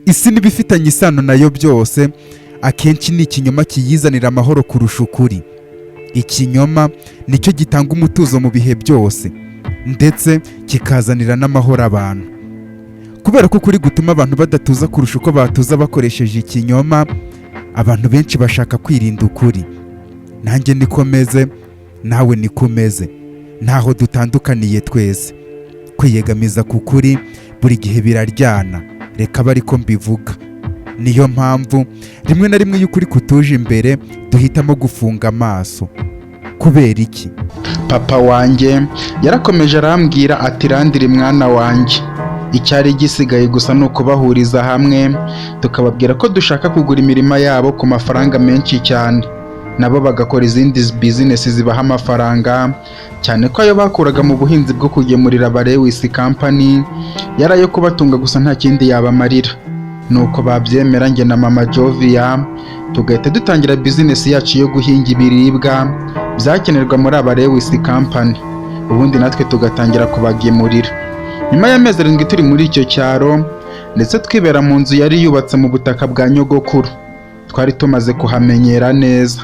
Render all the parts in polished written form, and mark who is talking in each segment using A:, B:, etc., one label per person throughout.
A: isi n'ibifitanye isano nayo byose akenshi ni ikinyoma kiyizanira amahoro kurusha ukuri. Ikinyoma nicyo gitanga umutuzo mu bihe byose ndetse kikazanira n'amahoro abantu. Kubera ko ukuri gutuma abantu badatuza kurusha uko batuza bakoresheje ikinyoma, abantu benshi bashaka kwirinda ukuri. Nanjye niko meze, nawe niko umeze, ntaho dutandukaniye twese. Kwiyegamiza ku kuri buri gihe biraryana, reka abe ariko mbivuga. Niyo mpamvu rimwe na rimwe iyo ukuri kutuje imbere duhitamo gufunga amaso. Kubera iki?
B: Papa wanjye yarakomeje arambwira ati randire mwana wanjye, icyari gisigaye gusa ni ukubahuriza hamwe tukababwira ko dushaka kugura imirima yabo ku mafaranga menshi cyane, nabo bagakora izindi bizinesi zibaha amafaranga, cyane ko ayo bakuraga mu buhinzi bwo kugemurira Lewis Company yari ayo kubatunga gusa nta kindi yabamarira. Nuko babyemera njye na mama Jovia tugahita dutangira bizinesi yacu yo guhinga ibiribwa byakenerwa muri Lewis Company, ubundi natwe tugatangira kubagemurira. Nyuma y'amezi 7 turi muri icyo cyaro ndetse twibera mu nzu yari yubatse mu butaka bwa nyogokuru, twari tumaze kuhamenyera neza.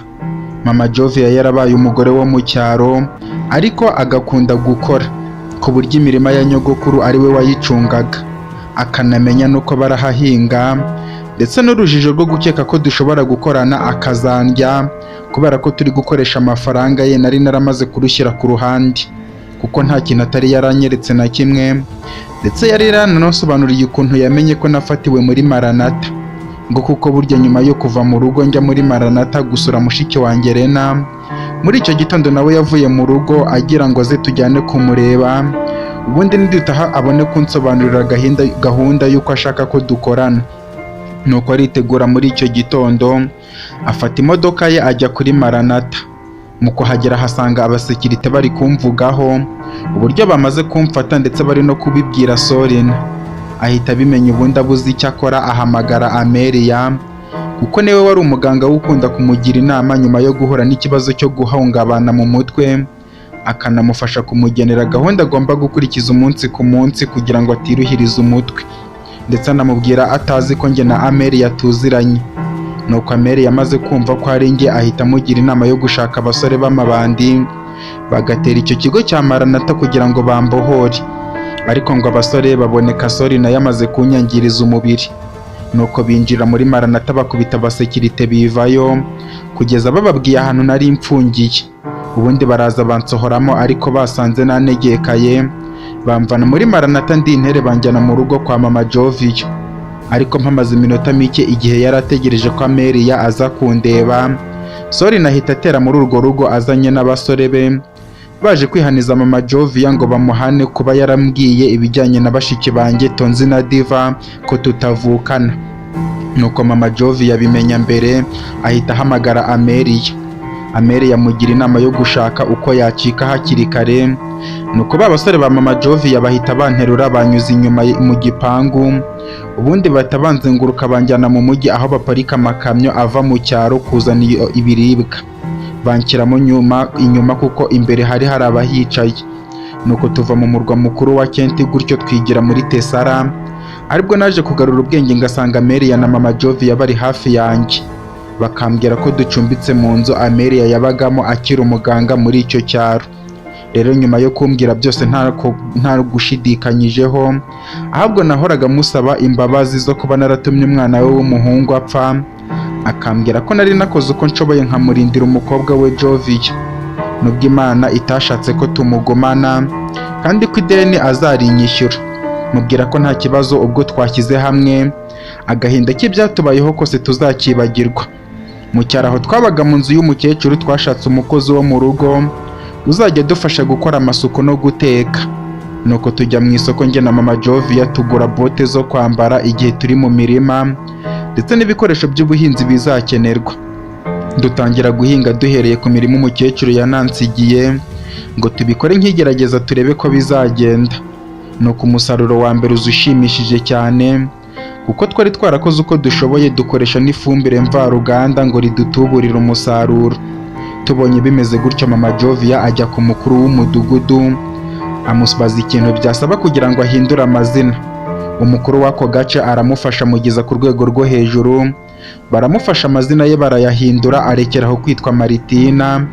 B: Mama Jovia yarabaye umugore wo mu cyaro ariko agakunda gukora, ku buryo imirima ya nyogokuru ari we wayicungaga, akanamenya nuko barahahinga, ndetse n'urujijo rwo gukeka ko dushobora gukorana akazandya kubera ko turi gukoresha amafaranga ye nari naramaze kurushyira ku ruhande, kuko nta kintu atari yaranyeretse na kimwe, ndetse yari yaranasobanuriye ukuntu yamenye ko nafatiwe muri Maranatha, ngo kuko burya nyuma yo kuva mu rugo njya muri Maranatha gusura mushiki wanjye Rena, muri icyo gitondo nawe yavuye mu rugo agira ngo aze tujyane kumureba, ubundi nidutaha abone kunsobanurira gahunda y'uko ashaka ko dukorana. Nuko aritegura muri icyo gitondo afata imodoka ye ajya kuri Maranatha. Mu kuhagera hasanga abasekirite bari kumvugaho uburyo bamaze kumfata ndetse bari no kubibwira Sorina. Ahita abimenya, ubundi abuze icyo akora ahamagara Amelia, kuko niwe wari umuganga ukunda kumugira inama nyuma yo guhura n'ikibazo cyo guhungabana mu mutwe, akanamufasha kumugenera gahunda agomba gukurikiza umunsi ku munsi kugira ngo atiruhirize umutwe, ndetse anamubwira atazi ko njye na Amelia tuziranye. Nuko Amelia amaze kumva ko ari njye ahita amugira inama yo gushaka abasore b'amabandi bagatera icyo kigo cya Maranatha kugira ngo bambohore, ariko ngo abasore baboneka Sorina yamaze kunyangiriza umubiri. Nuko binjira muri Maranatha bakubita abasekirite bivayo kugeza bababwiye ahantu nari mfungiye, ubundi baraza bansohoramo ariko basanze nanegekaye, bamvana muri Maranatha ndi intere banjyana mu rugo kwa mama Jovia. Ariko mpamaze iminota mike igihe yarategereje ko Amelia aza kundeba, Sorina ahita atera muri urwo rugo azanye n'abasore be baje kwihaniza mama Jovia ngo bamuhane kuba yarambwiye ibijyanye na bashiki banjye Tonzi na Diva ko tutavukana. Nuko mama Jovia bimenya mbere ahita ahamagara Amelia. Amelia yamugira inama yo gushaka uko yacika hakiri kare. Nuko ba basore ba mama Jovia bahita banterura banyuze inyuma mu gipangu, ubundi bahita banzenguruka banjyana mu mujyi aho baparika amakamyo ava mu cyaro kuzana ibiribwa, banshyiramo inyuma kuko imbere hari abahicaye. Nuko tuva mu murwa mukuru wa Kent gutyo twigira muri Tesara, aribwo naje kugarura ubwenge ngasanga Amelia na mama Jovia bari hafi yanjye, bakambwira ko ducumbitse mu nzu Amelia yabagamo akiri umuganga muri icyo cyaro. Rero nyuma yo kumbwira byose nta gushidikanyijeho, ahubwo nahoraga musaba imbabazi zo kuba naratumye umwana we w'umuhungu apfa, akambwira ko nari nakoze uko nshoboye nkamurindira umukobwa we Jovia, nubwo Imana itashatse ko tumugumana kandi ko ideni azarinyishyura. Mubwira ko nta kibazo ubwo twashyize hamwe agahinda k'ibyatubayeho kose tuzakibagirwa. Mu cyaro aho twabaga mu nzu y'umukecuru twashatse umukozi wo mu rugo uzajya dufasha gukora amasuku no guteka. Nuko tujya mu isoko njye na mama Jovia tugura bote zo kwambara igihe turi mu mirima ndetse n'ibikoresho by'ubuhinzi bizakenerwa. Dutangira guhinga duhereye ku mirimo umukecuru yanansigiye ngo tubikore nk'igerageza turebe ko bizagenda. Nuko umusaruro wa mbere ushimishije cyane kuko twari twarakoze uko dushoboye dukoresha n'ifumbire mvaruganda ngo ridutuburire umusaruro. Tubonye bimeze gutyo mama Jovia ajya ku mukuru w'umudugudu amubaza ikintu byasaba kugira ngo ahindure amazina. umukuru w'ako gace aramufasha amugeza ku rwego rwo hejuru, baramufasha amazina ye barayahindura arekeraho kwitwa Maritina,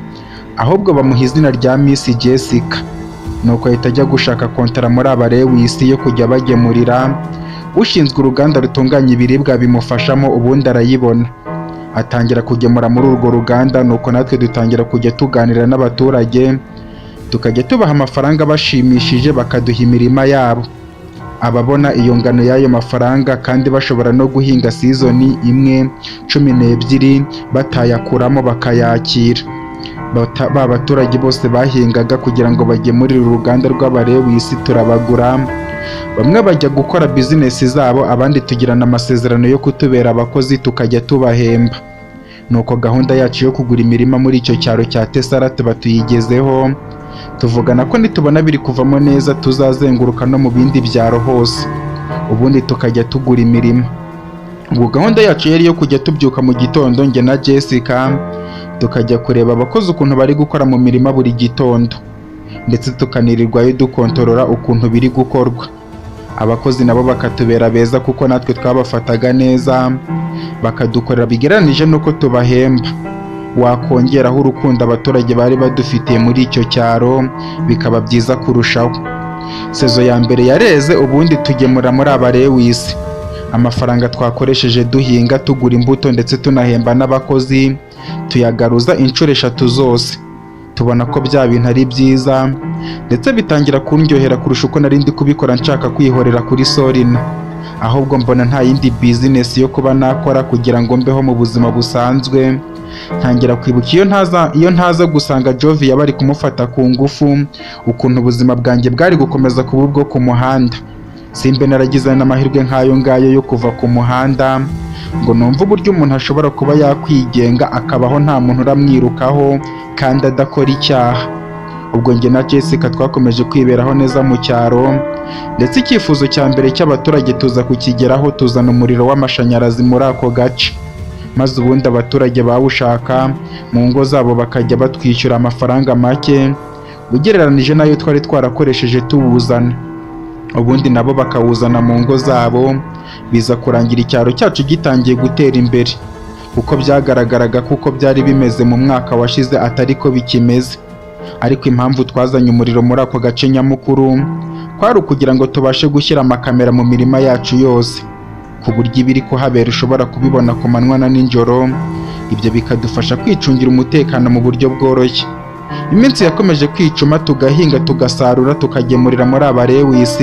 B: ahubwo bamuha izina rya Miss Jessica. Nuko ahita ajya gushaka kontara muri Abalewis yo kujya bagemurira, ushinzwe uruganda rutunganya ibiribwa bimufashamo, ubundi arayibona atangira kugemura muri urwo ruganda. Nuko natwe dutangira kujya tuganira n'abaturage, tukajya tubaha amafaranga bashimishije, bakaduha imirima yabo. Ababona iyo ngano y'ayo mafaranga kandi bashobora no guhinga sizoni imwe 12 batayakuramo bakayakira. Ba baturage bose bahingaga kugira ngo bagemurire uruganda rw'Abalewis turabagura, bamwe bajya gukora bizinesi zabo, abandi tugirana amasezerano yo kutubera abakozi tukajya tubahemba. Nuko gahunda yacu yo kugura imirima muri icyo cyaro cya Tesarate batuyigezeho, tuvugana ko nitubona biri kuvamo neza tuzazenguruka no mu bindi byaro hose, ubundi tukajya tugura imirima. Ubwo gahunda yacu yari yo kujya tubyuka mu gitondo, njye na Jessica tukajya kureba abakozi ukuntu bari gukora mu mirima buri gitondo, ndetse tukanirirwayo dukontorora ukuntu biri gukorwa. Abakozi nabo bakatubera beza kuko natwe twabafataga neza, bakadukorera bigereranije nuko tubahemba. Wakongeraho urukundo abaturage bari badufitiye muri icyo cyaro, bikaba byiza kurushaho. Sezo ya mbere yareze, ubundi tugemura muri Abalewis. Amafaranga twakoresheje duhinga, tugura imbuto ndetse tunahemba n'abakozi, tuyagaruza inshuro 3 zose. Tubona ko bya bintu ari byiza, ndetse bitangira kundyohera kurusha uko nari ndi kubikora nshaka kwihorera kuri Sorina. Ahubwo mbona nta yindi business yo kuba nakora kugira ngo mbeho mu buzima busanzwe. Ntangira kwibuka iyo ntaza gusanga Jovi bari kumufata ku ngufu, ukuntu ubuzima bwanjye bwari gukomeza kuba ubwo ku muhanda. Simbe naragize n'amahirwe nk'ayo ngayo yo kuva ku muhanda ngo numve uburyo umuntu ashobora kuba yakwigenga akabaho nta muntu uramwirukaho kandi adakora icyaha. Ubwo njye na Jessica twakomeje kwiberaho neza mu cyaro, ndetse icyifuzo cya mbere cy'abaturage tuza kukigeraho, tuzana umuriro w'amashanyarazi muri ako gace, maze ubundi abaturage bawushaka mu ngo zabo bakajya batwishyura amafaranga make ugereranije n'ayo twari twarakoresheje tuwuzana, ubundi nabo bakawuzana mu ngo zabo. Biza kurangira icyaro cyacu gitangiye gutera imbere, kuko byagaragaraga kuko byari bimeze mu mwaka washize atari ko bikimeze. Ariko impamvu twazanye umuriro muri ako gace nyamukuru kwari ukugira ngo tubashe gushyira amakamera mu mirima yacu yose, ku buryo ibiri kuhabera ushobora kubibona ku manywa na nijoro. Ibyo bikadufasha kwicungira umutekano mu buryo bworoshye. Iminsi yakomeje kwicuma, tugahinga, tugasarura, tukagemurira muri Abalewis,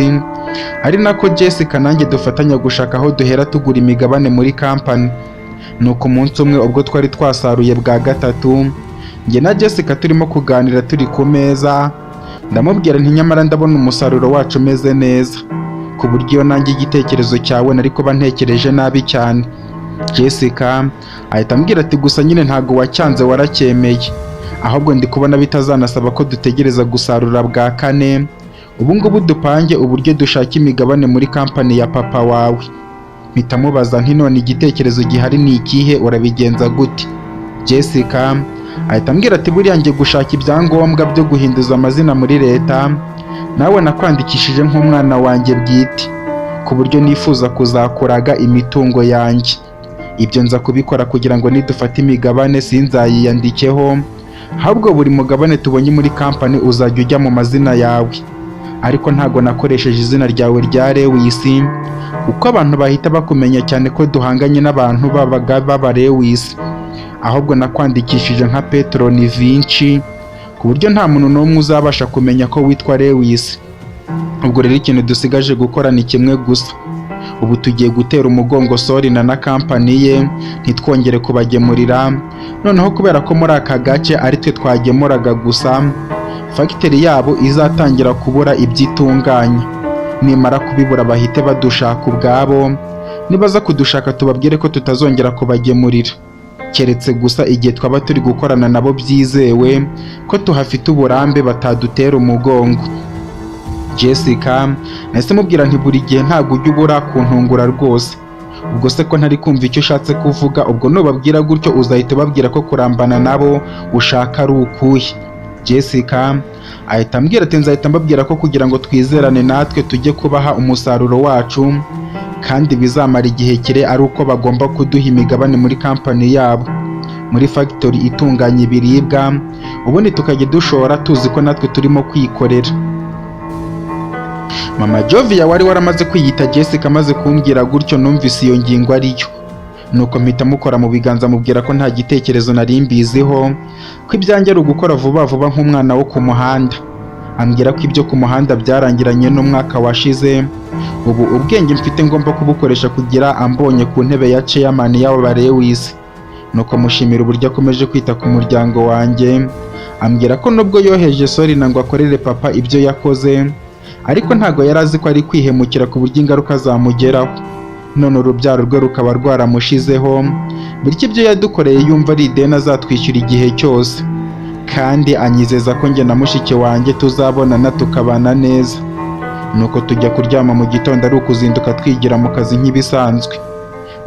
B: ari nako Jessica nanjye dufatanya gushaka aho duhera tugura imigabane muri company. Nuko umunsi umwe ubwo twari twasaruye bwa gatatu, njye na Jessica turimo kuganira turi ku meza, ndamubwira nti nyamara ndabona umusaruro wacu umeze neza, ku buryo nanjye igitekerezo cyawe nari kuba ntekereje nabi cyane. Jessica ahita ambwira ati gusa nyine ntago wacyanze waracyemeye, ahubwo ndi kubona bitazanasaba ko dutegereza gusarura bwa kane. Ubu ngubu dupange uburyo dushaka imigabane muri company ya papa wawe. Mpita mubaza nti none igitekerezo gihari ni ikihe, urabigenza gute? Jessica ahita ambwira ati buriya ngiye gushaka ibyangombwa byo guhinduza amazina muri leta, nawe nakwandikishije nk'umwana wanjye bwite, ku buryo nifuza kuzakuraga imitungo yanjye. Ibyo nza kubikora kugira ngo nidufata imigabane sinzayiyandikeho, ahubwo buri mugabane tubonye muri company uzajya ujya mu mazina yawe. Ariko ntago nakoresheje izina ryawe rya Lewis, kuko abantu bahita bakumenya cyane ko duhanganye n'abantu b'Abalewis. Ahubwo nakwandikishije nka Petron Vinci, ku buryo nta muntu n'umwe uzabasha kumenya ko witwa Lewis. Ubwo rero ikintu dusigaje gukora ni kimwe gusa. Ubu tugiye gutera umugongo Sorina na company ye, ntitwongere kubagemurira. Noneho kubera ko muri aka gace ari twe twagemuraga gusa, factory yabo izatangira kubura ibyitunganya. Nimara kubibura bahite badushaka ubwabo, nibaza kudushaka tubabwire ko tutazongera kubagemurira, keretse gusa igihe twaba turi gukorana nabo byizewe ko tuhafite uburambe batadutera umugongo. Jessica nahise mubwira nti buri gihe ntabwo ujya ubura kuntungura rwose. Ubwo se ko ntari kumva icyo ushatse kuvuga, ubwo nubabwira gutyo uzahita ubabwira ko kurambana nabo ushaka ari ukuhe? Jessica ahita ambwira ati nzahita mbabwira ko kugira ngo twizerane natwe tujye kubaha umusaruro wacu kandi bizamara igihe kire ari uko bagomba kuduha imigabane muri kampani yabo, muri factory itunganya ibiribwa, ubundi tukajya dushora tuzi ko natwe turimo kwikorera. Mama Jovia wari waramaze kwiyita Jessica amaze kumbwira gutyo numvise iyo ngingo ariyo, nuko mpita mukora mu biganza mubwira ko nta gitekerezo nari mbiziho, ko ibyanjye ari ugukora vuba vuba nk'umwana wo ku muhanda. Ambwira ko ibyo ku muhanda byarangiranye n'umwaka washize, ubu ubwenge mfite ngomba kubukoresha kugira ambonye ku ntebe ya chairman y'aba Lewis. Nuko mushimira uburyo akomeje kwita ku muryango wanjye, ambwira ko nubwo yoheje Sorina ngo akorere papa ibyo yakoze, ariko ntago yari azi ko ari kwihemukira ku buryo ingaruka zamugeraho, none urubyaro rwe rukaba rwaramushizeho, bityo ibyo yadukoreye yumva ari ideni azatwishyura igihe cyose, kandi anyizeza ko njye na mushiki wanjye tuzabonana tukabana neza. Nuko tujya kuryama mu gitondo ari ukuzinduka twigira mu kazi nk'ibisanzwe.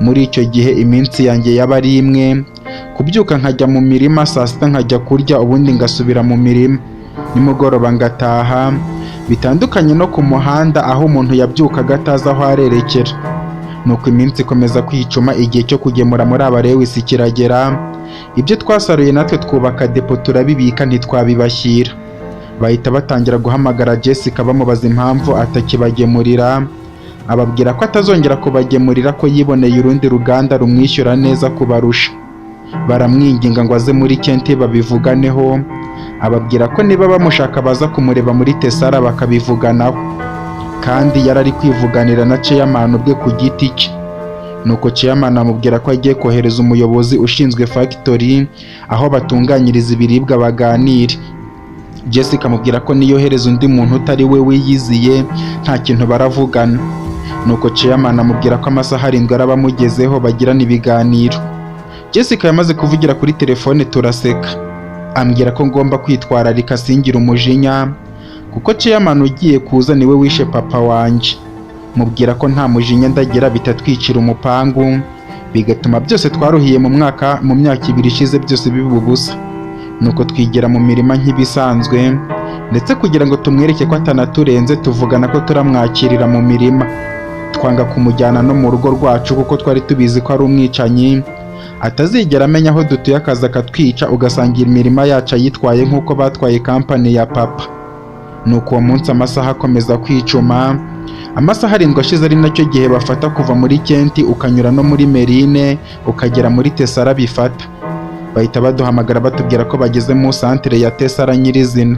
B: Muri icyo gihe iminsi yanjye yaba ari imwe, kubyuka nkajya mu mirima, saa sita nkajya kurya, ubundi ngasubira mu mirima, nimugoroba ngataha, bitandukanye no ku muhanda aho umuntu yabyukaga atazi aho arerekera. Nuko iminsi ikomeza kwicuma, igihe cyo kugemura muri aba Lewis kiragera, ibyo twasaruye natwe twubaka depo turabibika ntitwabibashyira. Bahita batangira guhamagara Jessica bamubaza impamvu atakibagemurira, ababwira ko atazongera kubagemurira, ko yiboneye urundi ruganda rumwishyura neza kubarusha. Baramwinginga ngo aze muri Kenti babivuganeho, ababwira ko niba bamushaka baza kumureba muri Tesara bakabivuganaho, kandi yarari kwivuganira na chairman ubwe ku giti cye. Nuko chairman amubwira ko agiye kohereza umuyobozi ushinzwe factory aho batunganyiriza ibiribwa baganire. Jessica amubwira ko niyohereza undi muntu utari we wiyiziye nta kintu baravugana. Nuko chairman amubwira ko amasaha 7 araba amugezeho bagirana ibiganiro. Jessica yamaze kuvugira kuri telefone turaseka, ambwira ko ngomba kwitwararika singira umujinya, kuko chairman ugiye kuza niwe wishe papa wanjye. Mubwira ko nta mujinya ndagira bitatwicira umupangu, bigatuma byose twaruhiye mu myaka 2 ishize byose biba ubusa. Nuko twigira mu mirima nk'ibisanzwe, ndetse kugira ngo tumwereke ko atanaturenze tuvugana ko turamwakirira mu mirima. Twanga kumujyana no mu rugo rwacu kuko twari tubizi ko ari umwicanyi, atazigera amenya aho dutuye akaza akatwica, ugasangira imirima yacu ayitwaye nk'uko batwaye kampani ya papa. Nuko uwo munsi amasaha akomeza kwicuma, amasaha 7 ashize ari nacyo gihe bafata kuva muri Kenti ukanyura no muri Merine ukagera muri Tesara bifata. Bahita baduhamagara batubwira ko bageze mu centre ya Tesara nyirizina.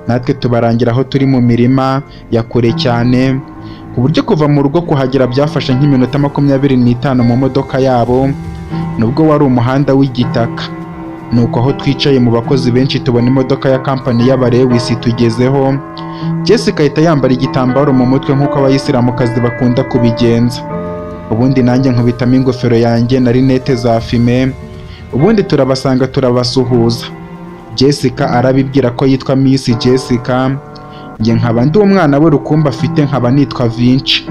B: Natwe tubarangira aho turi mu mirima ya kure cyane, ku buryo kuva mu rugo kuhagera byafashe nk'iminota 25 mu modoka yabo, nubwo wari umuhanda w'igitaka. Nuko aho twicaye mu bakozi benshi tubona imodoka ya kampani y'aba Lewis tugezeho. Jessica ahita yambara igitambaro mu mutwe nk'uko abayisilamukazi bakunda kubigenza, ubundi nanjye nkubitamo ingofero yanjye na rinete za fime, ubundi turabasanga turabasuhuza. Jessica arabibwira ko yitwa Miss Jessica, njye nkaba ndi umwana we rukumbi afite, nkaba nitwa Vinci.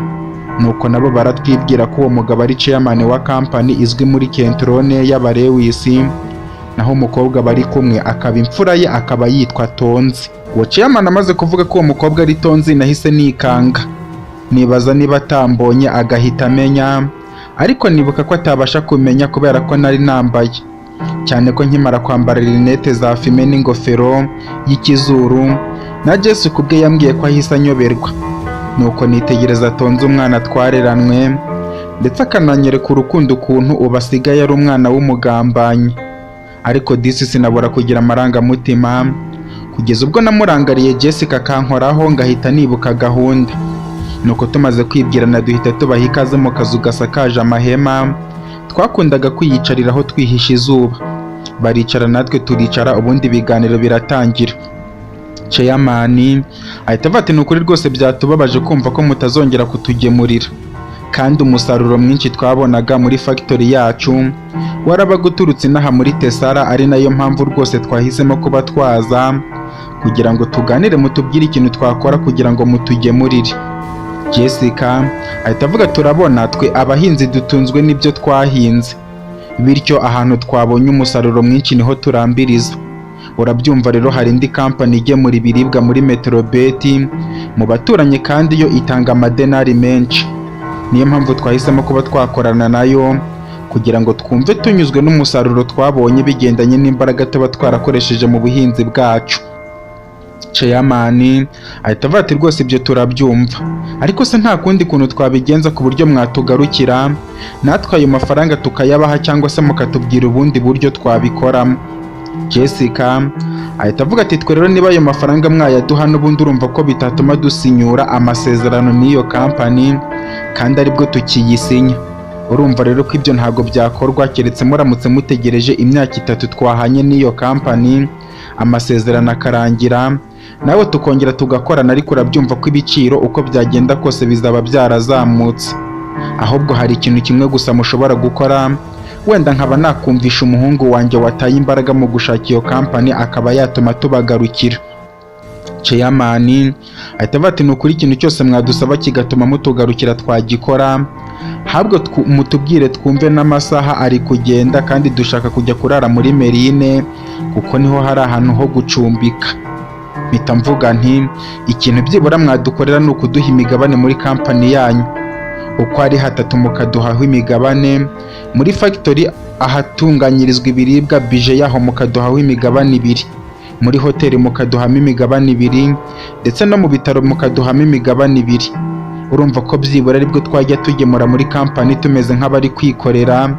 B: Nuko nabo baratwibwira ko uwo mugabo ari chairman wa kampani izwi muri Kentrone y'aba Lewis, naho umukobwa bari kumwe akaba imfura ye akaba yitwa Tonzi. Uwo chairman amaze kuvuga ko uwo mukobwa ari Tonzi nahise nikanga, nibaza niba atambonye agahita amenya, ariko nibuka ko atabasha kumenya kubera ko nari nambaye, cyane ko nkimara kwambara rinete za fime n'ingofero y'ikizuru, na Jessica ubwe yambwiye ko ahise anyoberwa. Nuko nitegereza Tonzi umwana twareranwe, ndetse akananyereka urukundo ukuntu ubasigaye ari umwana w'umugambanyi. Ariko disi sinabura kugira amarangamutima, kugeza ubwo namurangariye Jessica akankoraho ngahita nibuka gahunda. Nuko tumaze kwibwirana duhita tubaha ikaze mu kazu gasakaje amahema, twakundaga kwiyicariraho twihisha izuba. Baricara natwe turicara, ubundi ibiganiro biratangira. Chairman ahita avuga ati ni ukuri rwose byatubabaje kumva ko mutazongera kutugemurira, kandi umusaruro mwinshi twabonaga muri factory yacu warabaga uturutse inaha muri Tesara, ari nayo mpamvu rwose twahisemo kuba twaza kugira ngo tuganire mutubwire ikintu twakora kugira ngo mutugemurire. Jessica ahita avuga turabona twe abahinzi dutunzwe n'ibyo twahinze, bityo ahantu twabonye umusaruro mwinshi niho turambiriza. Urabyumva rero, hari indi kampani igemura ibiribwa muri Metrobet mu baturanyi kandi yo itanga amadenari menshi. Niyo mpamvu twahisemo kuba twakorana nayo kugira ngo twumve tunyuzwe n'umusaruro twabonye bigendanye n'imbaraga tuba twarakoresheje mu buhinzi bwacu. Chairman ahita avuga ati rwose ibyo turabyumva, ariko se nta kundi kuntu twabigenza ku buryo mwatugarukira natwe ayo mafaranga tukayabaha cyangwa se mukatubwira ubundi buryo twabikoramo? Jessica ahita avuga ati twe rero niba ayo mafaranga mwayaduha n'ubundi urumva ko bitatuma dusinyura amasezerano n'iyo kampani kandi aribwo tukiyisinya. Urumva rero ko ibyo ntabwo byakorwa keretse muramutse mutegereje imyaka 3 twahanye n'iyo kampani amasezerano akarangira nawe tukongera tugakorana, ariko urabyumva ko ibiciro uko byagenda kose bizaba byarazamutse. Ahubwo hari ikintu kimwe gusa mushobora gukora, wenda nkaba nakumvisha umuhungu wanjye wataye imbaraga mu gushaka iyo kampani akaba yatuma tubagarukira. Chairman ahita avuga ati ni ukuri ikintu cyose mwadusaba kigatuma mutugarukira twagikora, habwo mutubwire twumve n'amasaha ari kugenda kandi dushaka kujya kurara muri Merine kuko niho hari ahantu ho gucumbika. Mpita mvuga nti ikintu byibura mwadukorera ni ukuduha imigabane muri kampani yanyu, uko ari 3 mukaduhaho imigabane, muri factory ahatunganyirizwa ibiribwa bije yaho mukaduhaho imigabane 2, muri hoteli mukaduhamo imigabane 2, ndetse no mu bitaro mukaduhamo imigabane 2. Urumva ko byibura aribwo twajya tugemura muri kampani tumeze nk'abari kwikorera,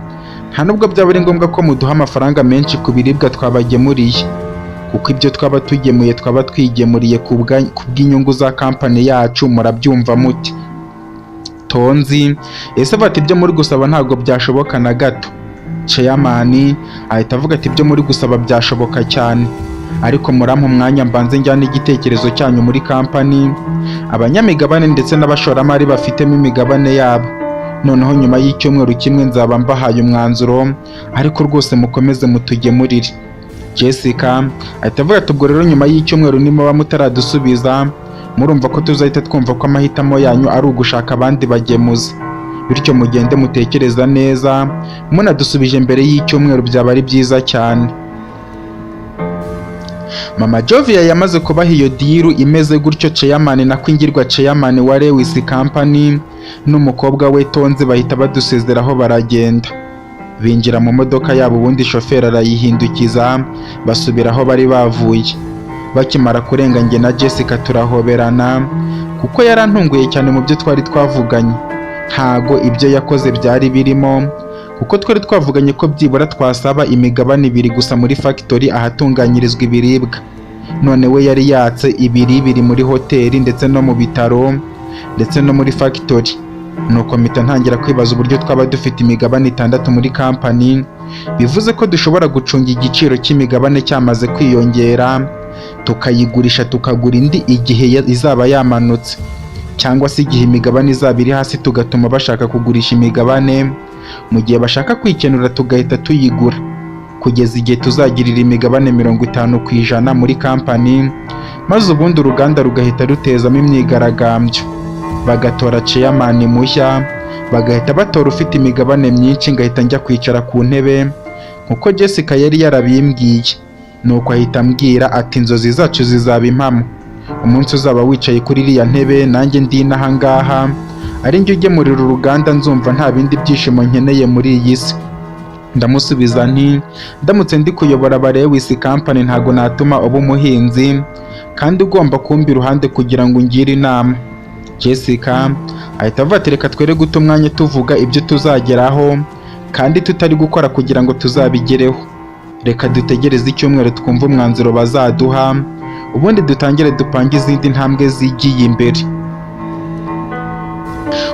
B: nta nubwo byaba ari ngombwa ko muduha amafaranga menshi ku biribwa twabagemuriye, kuko ibyo twaba tugemuye twaba twigemuriye ku bw'inyungu za kampani yacu. Murabyumva muti? Tonzi ese bati ibyo muri gusaba ntabwo byashoboka na gato. Chairman ahita avuga ati ibyo muri gusaba byashoboka cyane, ariko murampa umwanya mbanze njyana igitekerezo cyanyu muri kampani, abanyamigabane ndetse n'abashoramari bafitemo imigabane yabo, noneho nyuma y'icyumweru kimwe nzaba mbahaye umwanzuro, ariko rwose mukomeze mutugemurire. Jessica ahita avuga ati ubwo rero nyuma y'icyumweru nimuba mutaradusubiza murumva ko tuzahita twumva ko amahitamo yanyu ari ugushaka abandi bagemuzi, bityo mugende mutekereza neza, munadusubije mbere y'icyumweru byaba ari byiza cyane. Mama Jovia yamaze kubaha iyo diru imeze gutyo, Chairman na Kwingirwa Chairman wa Lewis Company n'umukobwa we Tonzi bahita badusezeraho baragenda. Binjira mu modoka yabo, ubundi shoferi arayihindukiza basubira aho bari bavuye. Bakimara kurenga njye na Jessica turahoberana kuko yarantunguye cyane mu byo twari twavuganye. Ntago ibyo yakoze byari birimo, kuko twari twavuganye ko byibura twasaba imigabane 2 gusa muri factory ahatunganyirizwa ibiribwa, none we yari yatse 2 muri hoteli ndetse no mu bitaro ndetse no muri factory. Nuko mpita ntangira kwibaza uburyo twaba dufite imigabane 6 muri kampani, bivuze ko dushobora gucunga igiciro cy'imigabane cyamaze kwiyongera, tukayigurisha tukagura indi igihe izaba yamanutse, cyangwa se igihe imigabane izaba iri hasi tugatuma bashaka kugurisha imigabane, mu gihe bashaka kwikenura tugahita tuyigura, kugeza igihe tuzagirira imigabane 50% muri kampani, maze ubundi uruganda rugahita rutezamo imyigaragambyo, bagatora Chairman mushya, bagahita batora ufite imigabane myinshi, ngahita njya kwicara ku ntebe nkuko Jessica yari yarabimbwiye. Nuko ahita ambwira ati inzozi zacu zizaba impamo, umunsi uzaba wicaye kuri iriya ntebe nanjye ndi inaha ngaha ari njye ugemurira uruganda, nzumva nta bindi byishimo nkeneye muri iyi si. Ndamusubiza nti ndamutse ndi kuyobora aba Lewis Company ntago natuma uba umuhinzi kandi ugomba kumba iruhande kugira ngo ungire inama. Jessica ahita avuga ati reka twere guta umwanya tuvuga ibyo tuzageraho kandi tutari gukora kugira ngo tuzabigereho, reka dutegereze icyumweru twumva umwanzuro bazaduha, ubundi dutangire dupange izindi ntambwe zigiye imbere.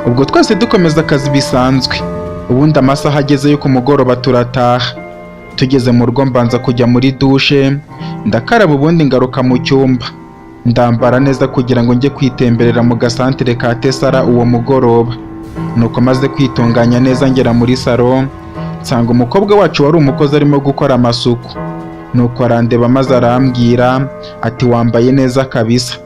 B: Ubwo twese dukomeza akazi bisanzwe, ubundi amasaha ageze yo ku mugoroba turataha. Tugeze mu rugo mbanza kujya muri dushe, ndakaraba ubundi ngaruka mu cyumba, ndambara neza kugira ngo njye kwitemberera mu gasantere ka Tesara uwo mugoroba. Nuko maze kwitunganya neza ngera muri salo, nsanga umukobwa wacu wari umukozi arimo gukora amasuku. Nuko arandeba maze arambwira ati wambaye neza kabisa.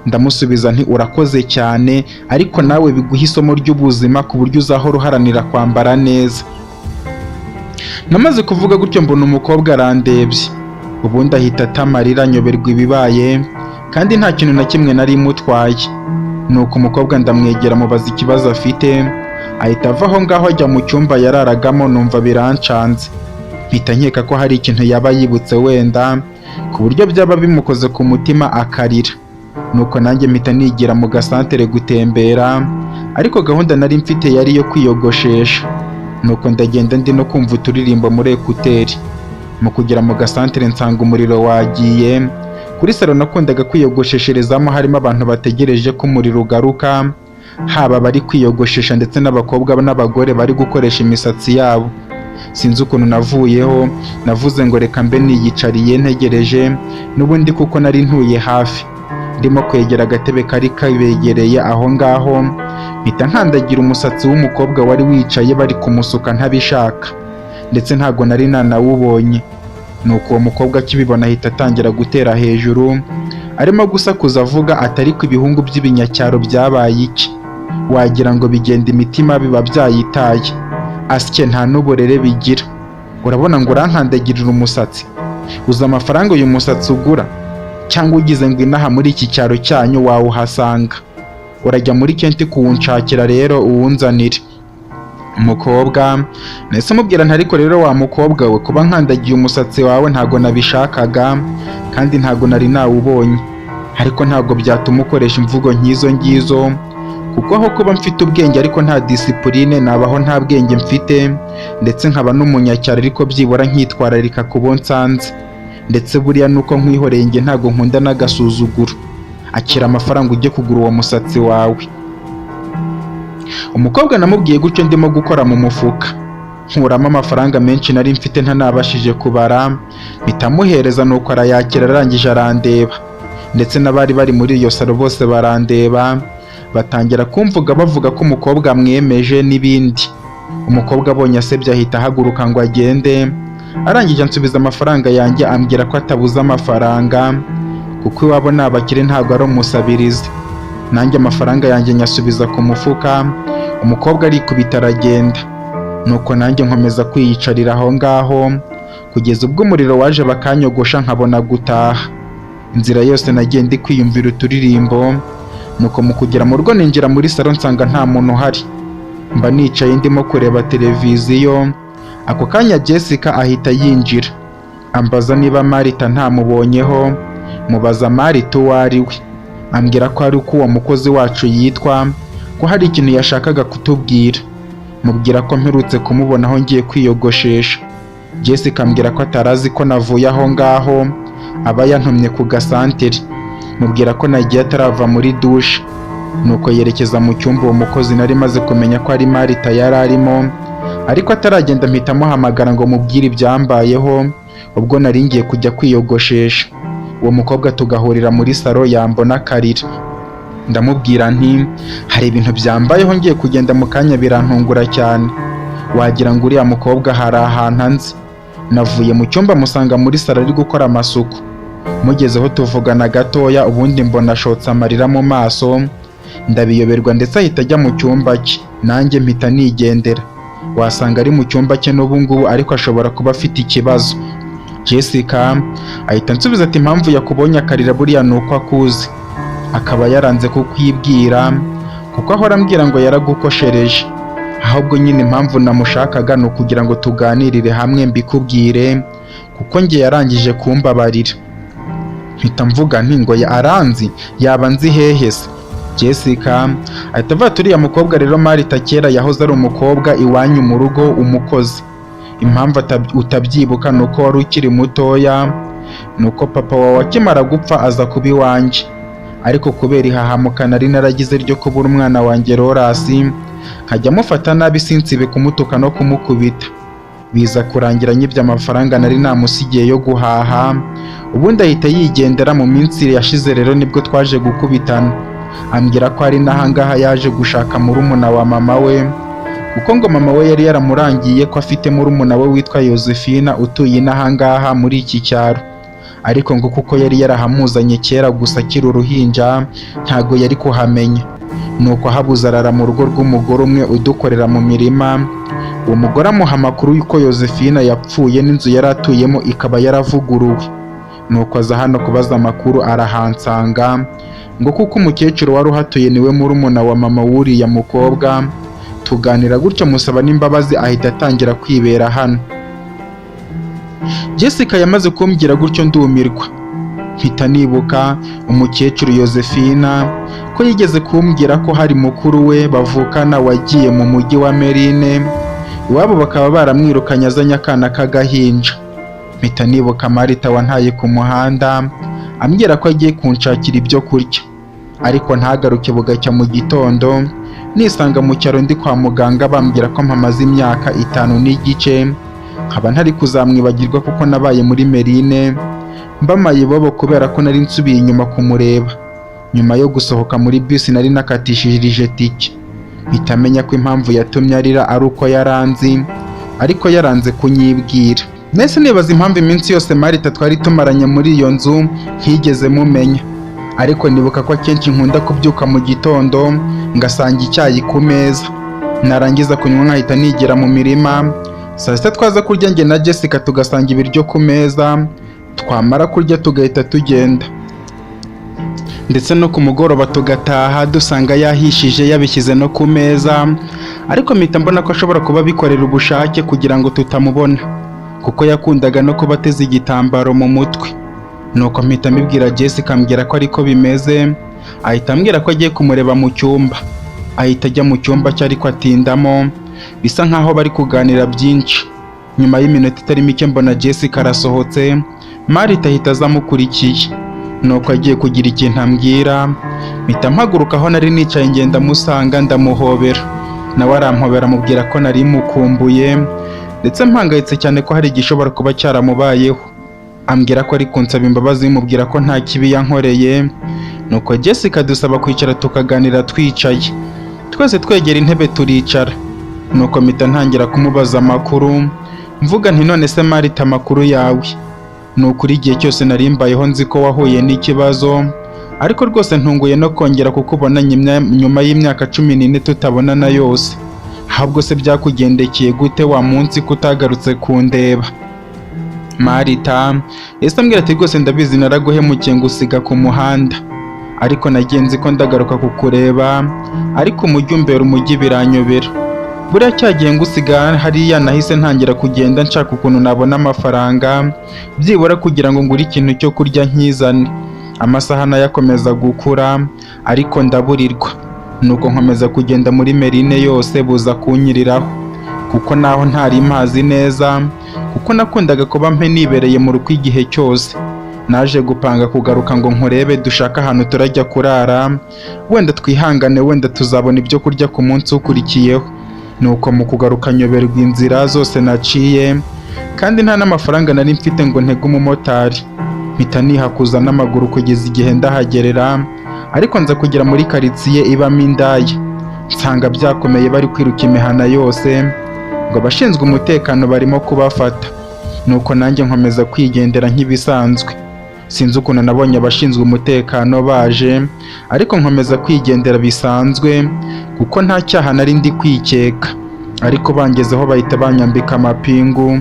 B: Ndamusubiza nti urakoze cyane, ariko nawe biguha isomo ry'ubuzima ku buryo uzahora uharanira kwambara neza. Namaze kuvuga gutyo mbona umukobwa arandebye, ubundi ahita atamarira anyoberwa ibibaye kandi nta kintu na kimwe nari mutwaye. Nuko umukobwa ndamwegera mubaza ikibazo afite, ahita ava aho ngaho ajya mu cyumba yararagamo. Numva birancanze, mpita nkeka ko hari ikintu yaba yibutse wenda ku buryo byaba bimukoze ku mutima akarira. Nuko nanjye mpita nigira mu gasantere gutembera, ariko gahunda nari mfite yari iyo kwiyogoshesha. Nuko ndagenda ndi no kumva uturirimbo muri ekuteri. Mu kugera mu gasantere nsanga umuriro wagiye. Kuri salo nakundaga kwiyogoshesherezamo harimo abantu bategereje ko umuriro ugaruka, haba bari kwiyogoshesha ndetse n'abakobwa n'abagore bari gukoresha imisatsi yabo. Sinzi ukuntu navuyeho, navuze ngo reka mbe niyicariye ntegereje n'ubundi kuko nari ntuye hafi. Ndimo kwegera agatebe kari kabegereye aho ngaho, mpita nkandagira umusatsi w'umukobwa wari wicaye bari kumusuka ntabishaka, ndetse ntago nari nanawubonye. Nuko uwo mukobwa akibibona ahita atangira gutera hejuru, arimo gusakuza avuga ati ariko ibihungu by'ibinyacyaro byabaye iki? Wagira ngo bigenda imitima biba byayitaye, asye nta n'uburere bigira. Urabona ngo urankandagirira umusatsi? Uzi amafaranga uyu musatsi ugura? Cyangwa ugize ngo inaha muri iki cyaro cyanyu wawuhasanga? Urajya muri Kenti kuwunshakira rero uwunzanire. Umukobwa nahise mubwira nti ariko rero wa mukobwa we, kuba nkandagiye umusatsi wawe ntago nabishakaga kandi ntago nari nawubonye, ariko ntago byatuma ukoresha imvugo nk'izo ngizo, kuko aho kuba mfite ubwenge ariko nta disipurine nabaho nta bwenge mfite, ndetse nkaba n'umunyacyaro ariko byibura nkitwararika ku bo nsanze. Ndetse buriya nuko nkwihoreye njye ntago nkunda n'agasuzuguro. Akira amafaranga ujye kugura uwo musatsi wawe. Umukobwa namubwiye gutyo ndimo gukora mu mufuka, nkuramo amafaranga menshi nari mfite ntanabashije kubara, bitamuhereza. Nuko arayakira, arangije arandeba, ndetse n'abari bari muri iyo salo bose barandeba, batangira kumvuga bavuga ko umukobwa amwemeje n'ibindi. Umukobwa abonye asebye ahita ahaguruka ngo agende, arangije ansubiza amafaranga yanjye, ambwira ko atabuze amafaranga kuko iwabo ni abakire ntabwo ari umusabirizi. Nanjye amafaranga yanjye nyasubiza ku mufuka, umukobwa arikubita aragenda. Nuko nanjye nkomeza kwiyicarira aho ngaho kugeza ubwo umuriro waje bakanyogosha nkabona gutaha. Inzira yose nagiye ndi kwiyumvira uturirimbo. Nuko mu kugera mu rugo ninjira muri salo nsanga nta muntu uhari, mba nicaye ndimo kureba televiziyo. Ako kanya Jessica ahita yinjira, ambaza niba Marita ntamubonyeho. Mubaza Marita uwo ari we, ambwira ko ari uko uwo mukozi wacu yitwa, ko hari ikintu yashakaga kutubwira. Mubwira ko mperutse kumubona aho ngiye kwiyogoshesha. Jessica ambwira ko atarazi ko navuye aho ngaho, aba yantumye ku gasantere. Mubwira ko nagiye atarava muri dushe. Nuko yerekeza mu cyumba uwo mukozi nari maze kumenya ko ari Marita yari arimo, ariko ataragenda mpita muhamagara ngo mubwire ibyambayeho ubwo nari ngiye kujya kwiyogoshesha. Uwo mukobwa tugahurira muri salo, yambona akarira. Ndamubwira nti hari ibintu byambayeho ngiye kugenda mu kanya birantungura cyane, wagira ngo uriya mukobwa hari ahantu anzi. Navuye mu cyumba musanga muri salo ari gukora amasuku. Mugezeho tuvugana gatoya, ubundi mbona ashotse amarira mu maso, ndabiyoberwa ndetse ahita ajya mu cyumba cye, nanjye mpita nigendera. Wasanga ari mu cyumba cye n'ubu ngubu, ariko ashobora kuba afite ikibazo. Jessica ahita ansubiza ati impamvu yakubonye akarira buriya ni uko akuzi, akaba yaranze kukwibwira kuko ahora ambwira ngo yaragukoshereje. Ahubwo nyine impamvu namushakaga ni ukugira ngo tuganirire hamwe mbikubwire, kuko njye yarangije kumbabarira. Mpita mvuga nti ngo aranzi, yaba nzi hehe se? Jessica ahita avuga uriya mukobwa rero Marita kera yahoze ari umukobwa iwanyu mu rugo, umukozi. Impamvu utabyibuka ni uko wari ukiri mutoya, nuko papa wawe akimara gupfa aza kuba iwanjye, ariko kubera ihahamuka nari naragize ryo kubura umwana wanjye Lorasi, nkajya mufata nabi sinsibe kumutuka no kumukubita. Biza kurangira nyibye amafaranga nari namusigiye yo guhaha, ubundi ahita yigendera. Mu minsi yashize rero nibwo twaje gukubitana, ambwira ko ari n'ahangaha yaje gushaka murumuna wa mama we, kuko ngo mama we yari yaramurangiye ko afite murumuna we witwa Yosefina utuye n'ahangaha muri iki cyaro, ariko ngo kuko yari yarahamuzanye kera gusa akiri uruhinja ntago yari kuhamenya. Nuko ahabuze arara mu rugo rw'umugore umwe udukorera mu mirima. Uwo mugore amuha amakuru y'uko Yosefina yapfuye n'inzu yari atuyemo ikaba yaravuguruwe. nuko aza hano kubaza amakuru arahansanga ngo kuko umukecuru wari uhatuye niwe murumuna wa mama w'uriya mukobwa, tuganira gutyo musaba n'imbabazi ahita atangira kwibera hano. Jessica yamaze kumbwira gutyo ndumirwa, mpita nibuka umukecuru Josephine ko yigeze kumbwira ko hari mukuru we bavukana wagiye mu mujyi wa Merine, iwabo bakaba baramwirukanye azanye akana k'agahinja. Mpita nibuka Marita wantaye ku muhanda ambwira ko agiye kunshakira ibyo kurya, ariko ntagaruke bugacya mu gitondo nisanga mu cyaro ndi kwa muganga bambwira ko mpamaze imyaka 5 n'igice, nkaba ntari kuzamwibagirwa kuko nabaye muri Merine mbamaye bobo kubera ko nari nsubiye inyuma kumureba. Nyuma yo gusohoka muri bus nari nakatishije tike, mpita menya ko impamvu yatumye arira ari uko yaranzi, ariko yaranze kunyibwira. Nese nibaza impamvu iminsi yose Marita twari tumaranye muri iyo nzu ntigeze mumenya, ariko nibuka ko akenshi nkunda kubyuka mu gitondo ngasanga icyayi ku meza, narangiza kunywa nkahita nigira mu mirima. Saa sita twaza kurya njye na Jessica tugasanga ibiryo ku meza, twamara kurya tugahita tugenda, ndetse no ku mugoroba tugataha dusanga yahishije yabishyize no ku meza, ariko mpita mbona ko ashobora kuba bikorera ubushake kugira ngo tutamubona, kuko yakundaga no kuba ateze igitambaro mu mutwe. Nuko mpita mbibwira Jessica ambwira ko ariko bimeze, ahita ambwira ko agiye kumureba mu cyumba. Ahita ajya mu cyumba cye ariko atindamo, bisa nkaho bari kuganira byinshi. Nyuma y'iminota itari mike mbona Jessica arasohotse, Marita ahita azamukurikiye. Nuko agiye kugira ikintu ambwira, mpita mpaguruka aho nari nicaye ngenda musanga ndamuhobera, nawe arampobera amubwira ko nari mukumbuye, ndetse mpangayitse cyane ko hari igishobora kuba cyaramubayeho. Ambwira ko ari kunsaba imbabazi, mubwira ko nta kibi yankoreye. Nuko Jessica dusaba kwicara tukaganira twicaye, twese twegera intebe turicara. Nuko mpita ntangira kumubaza amakuru, mvuga nti none se Marita amakuru yawe? Nukuri igihe cyose nari mbayeho nzi ko wahuye n'ikibazo, ariko rwose ntunguye no kongera kukubona nyuma y'imyaka 14 tutabonana yose. Ahubwo se byakugendekeye gute wa munsi kutagarutse kundeba? Marita ese ambwira ati rwose ndabizi naraguhemukiye ngusiga ku muhanda, ariko nagenzi ko ndagaruka kukureba, ariko umujyi umbera umujyi biranyobera. Buriya cyagiye ngusiga hariya nahise ntangira kugenda nshaka ukuntu nabona amafaranga byibura kugira ngo ngure ikintu cyo kurya nkizane. Amasaha nayakomeza gukura ariko ndaburirwa, nuko nkomeza kugenda muri Merine yose buza kunyiriraho, kuko naho ntari mpazi neza, kuko nakundaga kuba mpe nibereye mu rugo igihe cyose. Naje gupanga kugaruka ngo nkurebe dushaka ahantu turajya kurara, wenda twihangane, wenda tuzabona ibyo kurya ku munsi ukurikiyeho. Nuko mu kugaruka nyoberwa inzira zose naciye, kandi nta n'amafaranga nari mfite ngo ntege umumotari. Mpita nihakuza n'amaguru kugeza igihe ndahagerera, ariko nza kugera muri karitsiye ibamo indaya, nsanga byakomeye bari kwiruka imihana yose ngo abashinzwe umutekano barimo kubafata. Nuko nanjye nkomeza kwigendera nk'ibisanzwe. Sinzi ukuntu nabonye abashinzwe umutekano baje, ariko nkomeza kwigendera bisanzwe kuko nta cyaha nari ndi kwikeka. Ariko bangezeho bahita banyambika amapingu,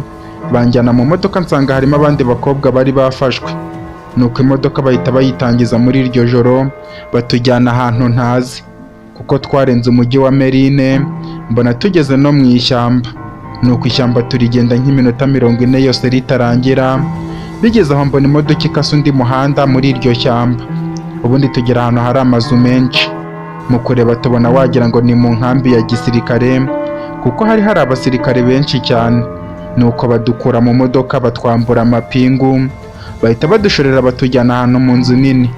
B: banjyana mu modoka nsanga harimo abandi bakobwa bari bafashwe. Nuko imodoka bahita bayitangiza muri iryo joro batujyana ahantu ntazi, kuko twarenze umujyi wa Merine, mbona tugeze no mu ishyamba. Nuko ishyamba turigenda nk'iminota 40 yose ritarangira, bigeze aho mbona imodoka ikasa undi muhanda muri iryo shyamba. Ubundi tugera ahantu hari amazu menshi, mu kureba tubona wagira ngo ni mu nkambi ya gisirikare, kuko hari abasirikare benshi cyane. Nuko badukura mu modoka batwambura amapingu, bahita badushorera batujyana ahantu mu nzu nini,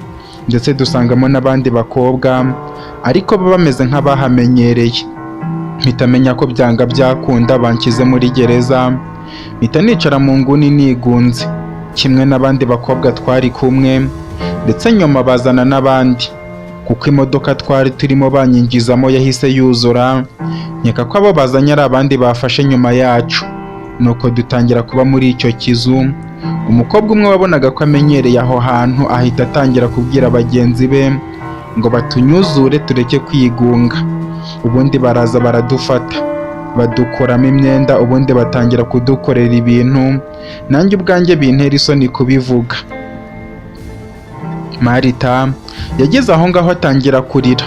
B: ndetse dusangamo n'abandi bakobwa ariko bo bameze nk'abahamenyereye. Mpita menya ko byanga byakunda banshyize muri gereza, mpita nicara mu nguni nigunze kimwe n'abandi bakobwa twari kumwe, ndetse nyuma bazana n'abandi, kuko imodoka twari turimo banyingizamo yahise yuzura, nkeka ko abo bazanye ari abandi bafashe nyuma yacu. Nuko dutangira kuba muri icyo kizu. Umukobwa umwe wabonaga ko amenyereye aho hantu ahita atangira kubwira bagenzi be ngo batunyuzure tureke kwigunga. Ubundi baraza baradufata, badukuramo imyenda, ubundi batangira kudukorera ibintu nanjye ubwanjye bintera isoni kubivuga. Marita yageze aho ngaho atangira kurira,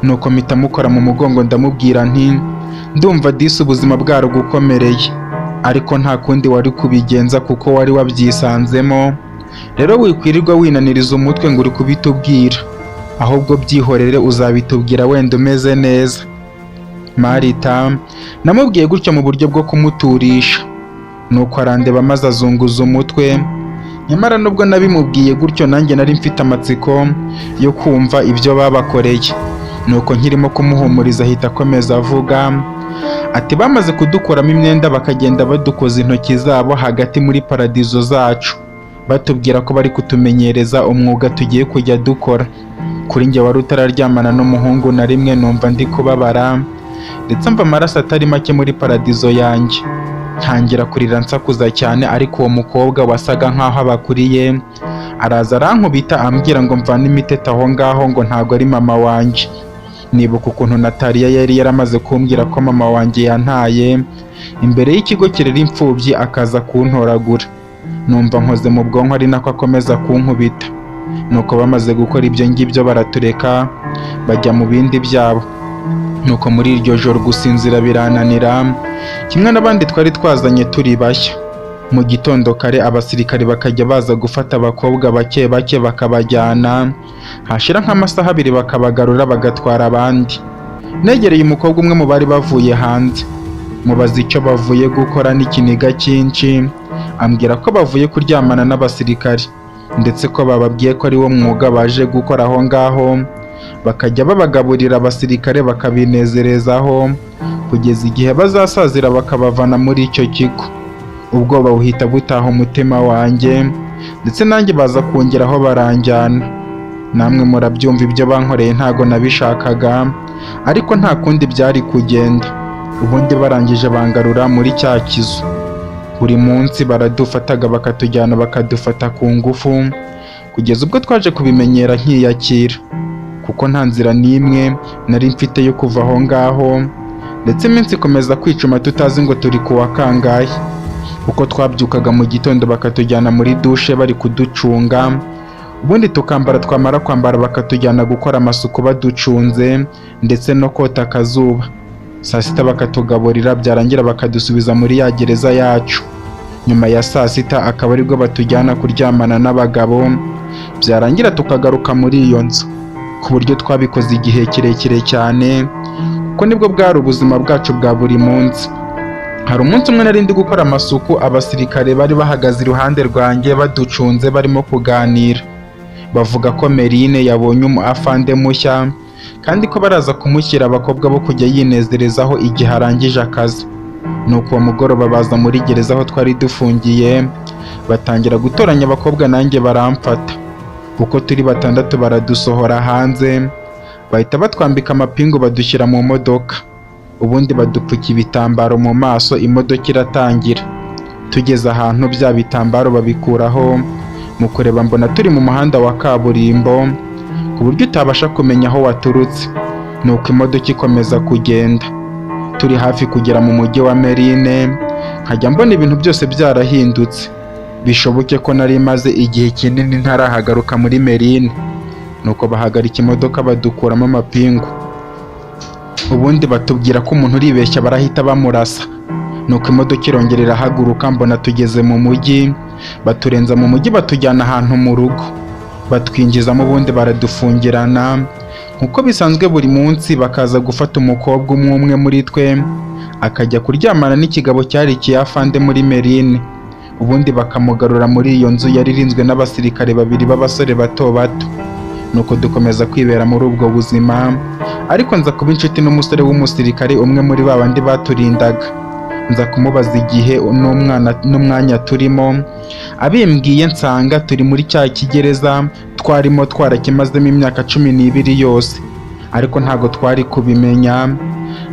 B: nuko mpita mukora mu mugongo ndamubwira nti ndumva disi ubuzima bwaragukomereye, ariko nta kundi wari kubigenza kuko wari wabyisanzemo, rero wikwirirwa winaniriza umutwe ngo uri kubitubwira, ahubwo byihorere uzabitubwira wenda umeze neza. Marita namubwiye gutyo mu buryo bwo kumuturisha, nuko arandeba maze azunguza umutwe, nyamara nubwo nabimubwiye gutyo nanjye nari mfite amatsiko yo kumva ibyo babakoreye, nuko nkirimo kumuhumuriza ahita akomeza avuga ati bamaze kudukuramo imyenda bakagenda badukoza intoki zabo hagati muri paradizo zacu, batubwira ko bari kutumenyereza umwuga tugiye kujya dukora. Kuri njye wari utararyamana n'umuhungu na rimwe numva ndi kubabara, ndetse mva amaraso atari make muri paradizo yanjye, ntangira kurira nsakuza cyane, ariko uwo mukobwa wasaga nkaho abakuriye araza arankubita ambwira ngo mvane imiteta aho ngaho ngo ntago ari mama wanjye. Nibuka ukuntu Nataliya yari yaramaze kumbwira ko mama wanjye yantaye imbere y'ikigo kirera imfubyi akaza kuntoragura, numva nkoze mu bwonko ari nako akomeza kunkubita. Nuko bamaze gukora ibyo ngibyo baratureka bajya mu bindi byabo, nuko muri iryo joro gusinzira birananira, kimwe n'abandi twari twazanye turi bashya. Mu gitondo kare abasirikari bakajya baza gufata abakobwa bake bake bakabajyana, hashira nk'amasaha abiri bakabagarura bagatwara abandi. Negereye umukobwa umwe mu bari bavuye hanze, mubaza icyo bavuye gukora n'ikiniga cyinshi, ambwira ko bavuye kuryamana n'abasirikari, ndetse ko bababwiye ko ari wo mwuga baje gukora aho ngaho, bakajya babagaburira abasirikare bakabinezerezaho kugeza igihe bazasazira bakabavana muri icyo kigo. Ubwoba buhita butaha umutima wanjye, ndetse nanjye baza kongeraho baranjyana. Namwe murabyumva ibyo bankoreye ntago nabishakaga, ariko nta kundi byari kugenda. Ubundi barangije bangarura muri cya kizu. Buri munsi baradufataga bakatujyana bakadufata ku ngufu, kugeza ubwo twaje kubimenyera nkiyakira, kuko nta nzira n'imwe nari mfite yo kuva aho ngaho, ndetse iminsi ikomeza kwicuma tutazi ngo turi kuwa kangahe. Uko twabyukaga mu gitondo bakatujyana muri dushe bari kuducunga, ubundi tukambara, twamara kwambara bakatujyana gukora amasuku baducunze, ndetse no kota akazuba. Saa sita bakatugaburira, byarangira bakadusubiza muri ya gereza yacu. Nyuma ya saa sita akaba aribwo batujyana kuryamana n'abagabo, byarangira tukagaruka muri iyo nzu. Ku buryo twabikoze igihe kirekire cyane, kuko nibwo bwari ubuzima bwacu bwa buri munsi. Hari umunsi umwe nari ndi gukora amasuku, abasirikare bari bahagaze iruhande rwanjye baducunze barimo kuganira. Bavuga ko Merine yabonye afande mushya, kandi ko baraza kumushyira abakobwa bo kujya yinezerezaho igihe arangije akazi. Nuko uwo mugoroba baza muri gereza aho twari dufungiye, batangira gutoranya abakobwa nanjye baramfata. Uko turi batandatu baradusohora hanze, bahita batwambika amapingu badushyira mu modoka, ubundi badupfuka ibitambaro mu maso, imodoka iratangira. Tugeze ahantu bya bitambaro babikuraho, mu kureba mbona turi mu muhanda wa kaburimbo, ku buryo utabasha kumenya aho waturutse. Nuko imodoka ikomeza kugenda, turi hafi kugera mu mujyi wa Merine, nkajya mbona ibintu byose byarahindutse, bishoboke ko nari maze igihe kinini ntarahagaruka muri Merine. Nuko bahagarika imodoka badukuramo amapingu, ubundi batubwira ko umuntu uribeshya barahita bamurasa. Nuko imodoka irongera irahaguruka, mbona tugeze mu mujyi, baturenza mu mujyi batujyana ahantu mu rugo, batwinjizamo ubundi baradufungirana. Nkuko bisanzwe buri munsi bakaza gufata umukobwa umwe muri twe akajya kuryamana n'ikigabo cyari ikiyafande muri Merine, ubundi bakamugarura muri iyo nzu yari irinzwe n'abasirikare babiri b'abasore bato bato. Nuko dukomeza kwibera muri ubwo buzima, ariko nza kuba inshuti n'umusore w'umusirikare umwe muri babandi baturindaga. Nza kumubaza igihe n'umwanya turimo, abimbwiye nsanga turi muri cya kigereza twarimo twarakimazemo imyaka 12 yose, ariko ntago twari kubimenya.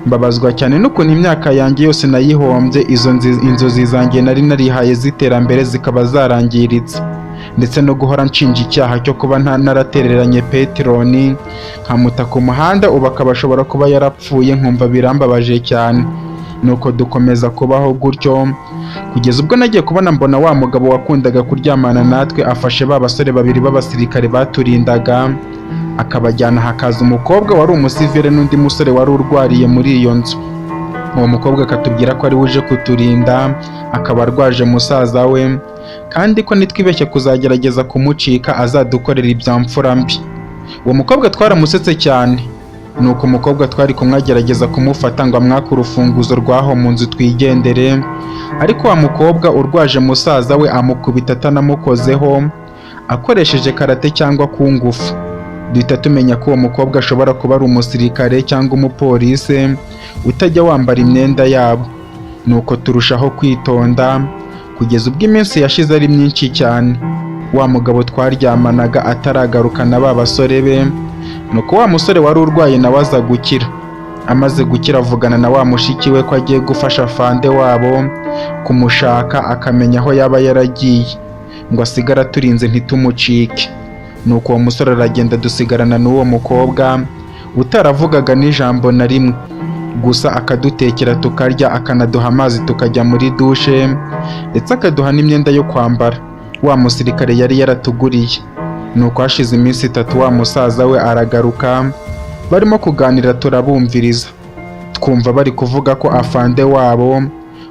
B: Mbabazwa cyane n'ukuntu imyaka yanjye yose nayihombye, izo inzozi zanjye nari narihaye z'iterambere zikaba zarangiritse, ndetse no guhora nshinja icyaha cyo kuba naratereranye Peteroni nkamuta ku muhanda, ubu akaba ashobora kuba yarapfuye, nkumva birambabaje cyane. Nuko dukomeza kubaho gutyo, kugeza ubwo nagiye kubona mbona wa mugabo wakundaga kuryamana natwe afashe ba basore babiri b'abasirikare baturindaga akabajyana, hakaza umukobwa wari umusivile n'undi musore wari urwariye muri iyo nzu. Uwo mukobwa akatubwira ko ari uje kuturinda, akaba arwaje musaza we kandi ko nitwibeshye kuzagerageza kumucika azadukorera ibyamfura mbi. Uwo mukobwa twaramusetse cyane, nuko umukobwa twari kumwe agerageza kumufata ngo amwake urufunguzo rw'aho mu nzu twigendere, ariko wa mukobwa urwaje musaza we amukubita atanamukozeho akoresheje karate cyangwa ku ngufu. Duhita tumenya ko uwo mukobwa ashobora kuba ari umusirikare cyangwa umupolisi utajya wambara imyenda yabo. Nuko turushaho kwitonda kugeza ubwo iminsi yashize ari myinshi cyane. Wa mugabo twaryamanaga ataragarukana ba basore be, nuko wa musore wari urwaye nawe aza gukira. Amaze gukira avugana na wa mushiki we ko agiye gufasha afande wabo kumushaka akamenya aho yaba yaragiye ngo asigare aturinze ntitumucike. Nuko uwo musore aragenda dusigarana n'uwo mukobwa utaravugaga n'ijambo na rimwe, gusa akadutekera tukarya, akanaduha amazi tukajya muri dushe ndetse akaduha n'imyenda yo kwambara. Wa musirikare yari yaratuguriye. Nuko hashize iminsi 3 wa musaza we aragaruka, barimo kuganira turabumviriza, twumva bari kuvuga ko afande wabo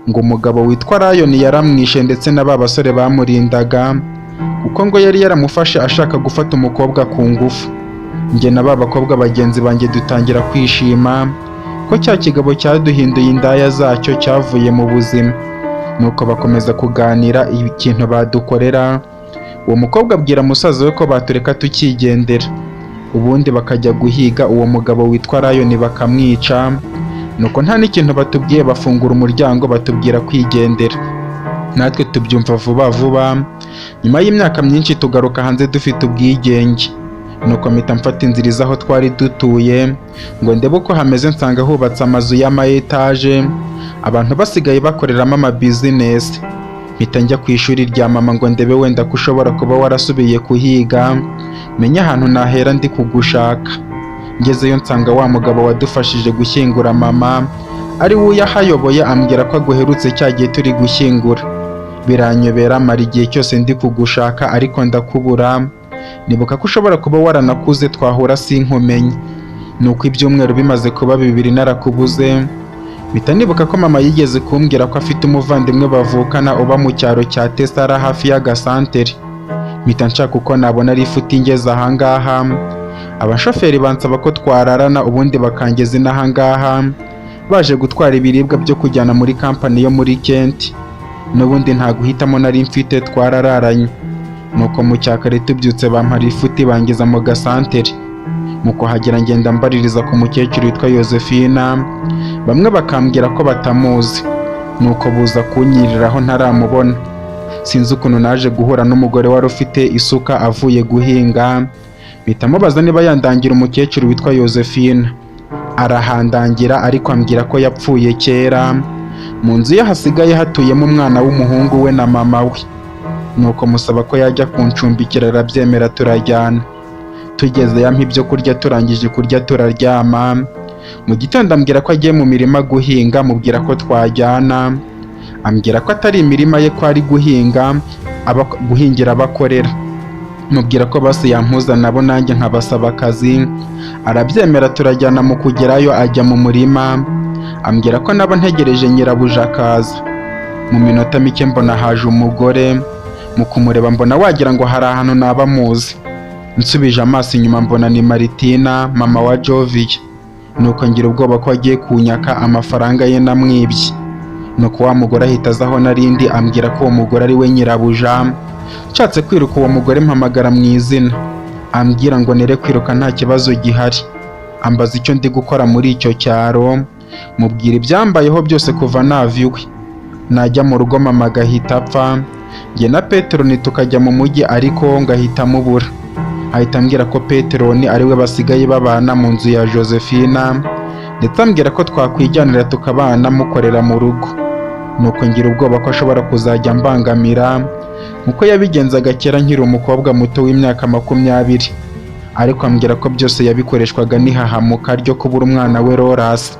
B: ngo umugabo witwa Rayoni yaramwishe ndetse na ba basore bamurindaga kuko ngo yari yaramufashe ashaka gufata umukobwa ku ngufu. Njye na ba bakobwa bagenzi banjye dutangira kwishima ko cya kigabo cyaduhinduye indaya zacyo cyavuye mu buzima. Nuko bakomeza kuganira ikintu badukorera. Uwo mukobwa abwira musaza we ko batureka tukigendera, ubundi bakajya guhiga uwo mugabo witwa Rayoni bakamwica. Nuko nta n'ikintu batubwiye bafungura umuryango batubwira kwigendera. Natwe tubyumva vuba vuba. Nyuma y'imyaka myinshi tugaruka hanze dufite ubwigenge. Nuko mpita mfata inzira iza aho twari dutuye ngo ndebe uko hameze, nsanga hubatse amazu y'ama etaje abantu basigaye bakoreramo ama business. Mpita njya ku ishuri rya mama ngo ndebe wenda ko ushobora kuba warasubiye kuhiga, menya ahantu nahera ndi kugushaka. Ngezeyo nsanga wa mugabo wadufashije gushyingura mama ari we yahayoboye, ambwira ko aguherutse cyagiye turi gushyingura. Biranyobera, mara igihe cyose ndi kugushaka ariko ndakubura, nibuka ko ushobora kuba waranakuze twahura sinkumenye. Nuko ibyumweru bimaze kuba 2 narakubuze, mpita nibuka ko mama yigeze kumbwira ko afite umuvandimwe bavukana uba mu cyaro cya Tesara hafi y'agasantere. Mpita nshaka uko nabona ari ifuti ngeze ahangaha, abashoferi bansaba ko twararana ubundi bakangeza inahangaha baje gutwara ibiribwa byo kujyana muri kampani yo muri Kent. N'ubundi nta guhitamo nari mfite, twarararanye. Nuko mu cyakare tubyutse bampara ifuti bangeza mu gasantere. Mu kuhagera ngenda mbaririza ku mukecuru witwa Josephine, bamwe bakambwira ko batamuzi. Nuko buza kunyiriraho ntaramubona. Sinzi ukuntu naje guhura n'umugore wari ufite isuka avuye guhinga, mpita mubaza niba yandangira umukecuru witwa Josephine. Arahandangira ariko ambwira ko yapfuye kera, mu nzu ye hasigaye hatuyemo umwana w'umuhungu we na mama we. Nuko musaba ko yajya kuncumbikira, arabyemera turajyana. Tugeze yampa ibyo kurya, turangije kurya turaryama. Mu gitondo ambwira ko agiye mu mirima guhinga, mubwira ko twajyana. Ambwira ko atari imirima ye, ko ari guhingira abakorera. Mubwira ko basi yampuza nabo nanjye nkabasaba akazi. Arabyemera turajyana. Mu kugerayo ajya mu murima, ambwira ko nabo ntegereje nyirabuja akaza. Mu minota mike mbona haje umugore, mu kumureba mbona wagira ngo hari ahantu naba muzi. Nsubije amaso inyuma mbona ni Maritina, mama wa Jovia. Nuko ngira ubwoba ko agiye kunyaka amafaranga ye namwibye. Nuko wa mugore ahita azaho narindi, ambwira ko uwo mugore ari we nyirabuja. Nshatse kwiruka uwo mugore mpamagara mu izina, ambwira ngo nere kwiruka nta kibazo gihari. Ambaza icyo ndi gukora muri icyo cyaro, mubwira ibyambayeho byose kuva naviwe. Najya mu rugo mama agahita apfa, njye na Peteroni tukajya mu mujyi ariko ngahita mubura. Ahita ambwira ko Peteroni ari we basigaye babana mu nzu ya Josephine, ndetse ambwira ko twakwijyanira tukabana mukorera mu rugo. Nuko ngira ubwoba ko ashobora kuzajya mbangamira nkuko yabigenzaga kera nkiri umukobwa muto w'imyaka 20, ariko ambwira ko byose yabikoreshwaga n'ihahamuka ryo kubura umwana we Loras.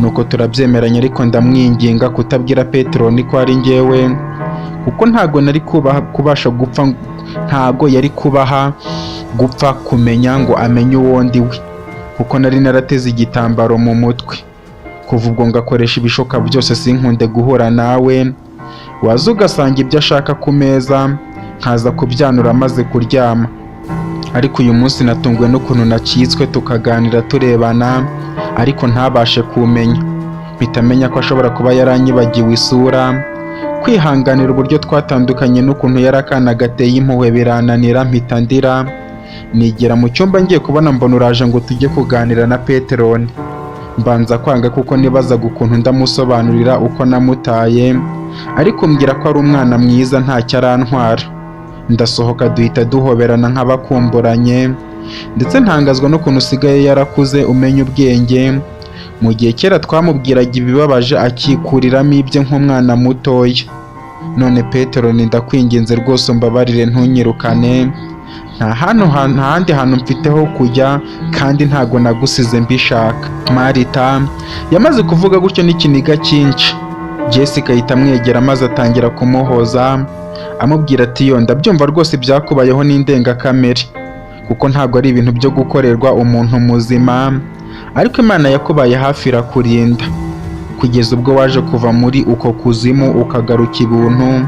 B: nuko turabyemeranya, ariko ndamwinginga kutabwira Peteroni ko ari njyewe, kuko ntago yari kubaha gupfa kumenya ngo amenye uwo ndi we, kuko nari narateze igitambaro mu mutwe. Kuva ubwo ngakoresha ibishoka byose sinkunde guhura nawe, waza ugasanga ibyo ashaka ku meza nkaza kubyanura maze kuryama. Ariko uyu munsi natunguwe n'ukuntu nacitswe tukaganira turebana, ariko ntabashe kumenya. Mpita menya ko ashobora kuba yaranyibagiwe isura, kwihanganira uburyo twatandukanye n'ukuntu yari akana gateye impuhwe birananira, mpita ndira. Nigera mu cyumba ngiye kubona mbona uraje ngo tujye kuganira na Peteroni. Mbanza kwanga kuko nibazaga ukuntu ndamusobanurira uko namutaye, ariko mbwira ko ari umwana mwiza ntacyo arantwara. Ndasohoka duhita duhoberana nk'abakumburanye, ndetse ntangazwa n'ukuntu usigaye yarakuze umenya ubwenge. Mu gihe kera twamubwiraga ibibabaje akikuriramo ibye nk'umwana mutoya. None Peteroni, ndakwinginze rwose umbabarire ntunyirukane, nta handi hantu mfite ho kujya, kandi ntago nagusize mbishaka. Marita yamaze kuvuga gutyo n'ikiniga cyinshi. Jessica ahita amwegera maze atangira kumuhoza, amubwira ati yo ndabyumva rwose ibyakubayeho n'indengakamere, kuko ntago ari ibintu byo gukorerwa umuntu muzima, ariko Imana yakubaye hafi irakurinda kugeza ubwo waje kuva muri uko kuzimu ukagaruka ibuntu.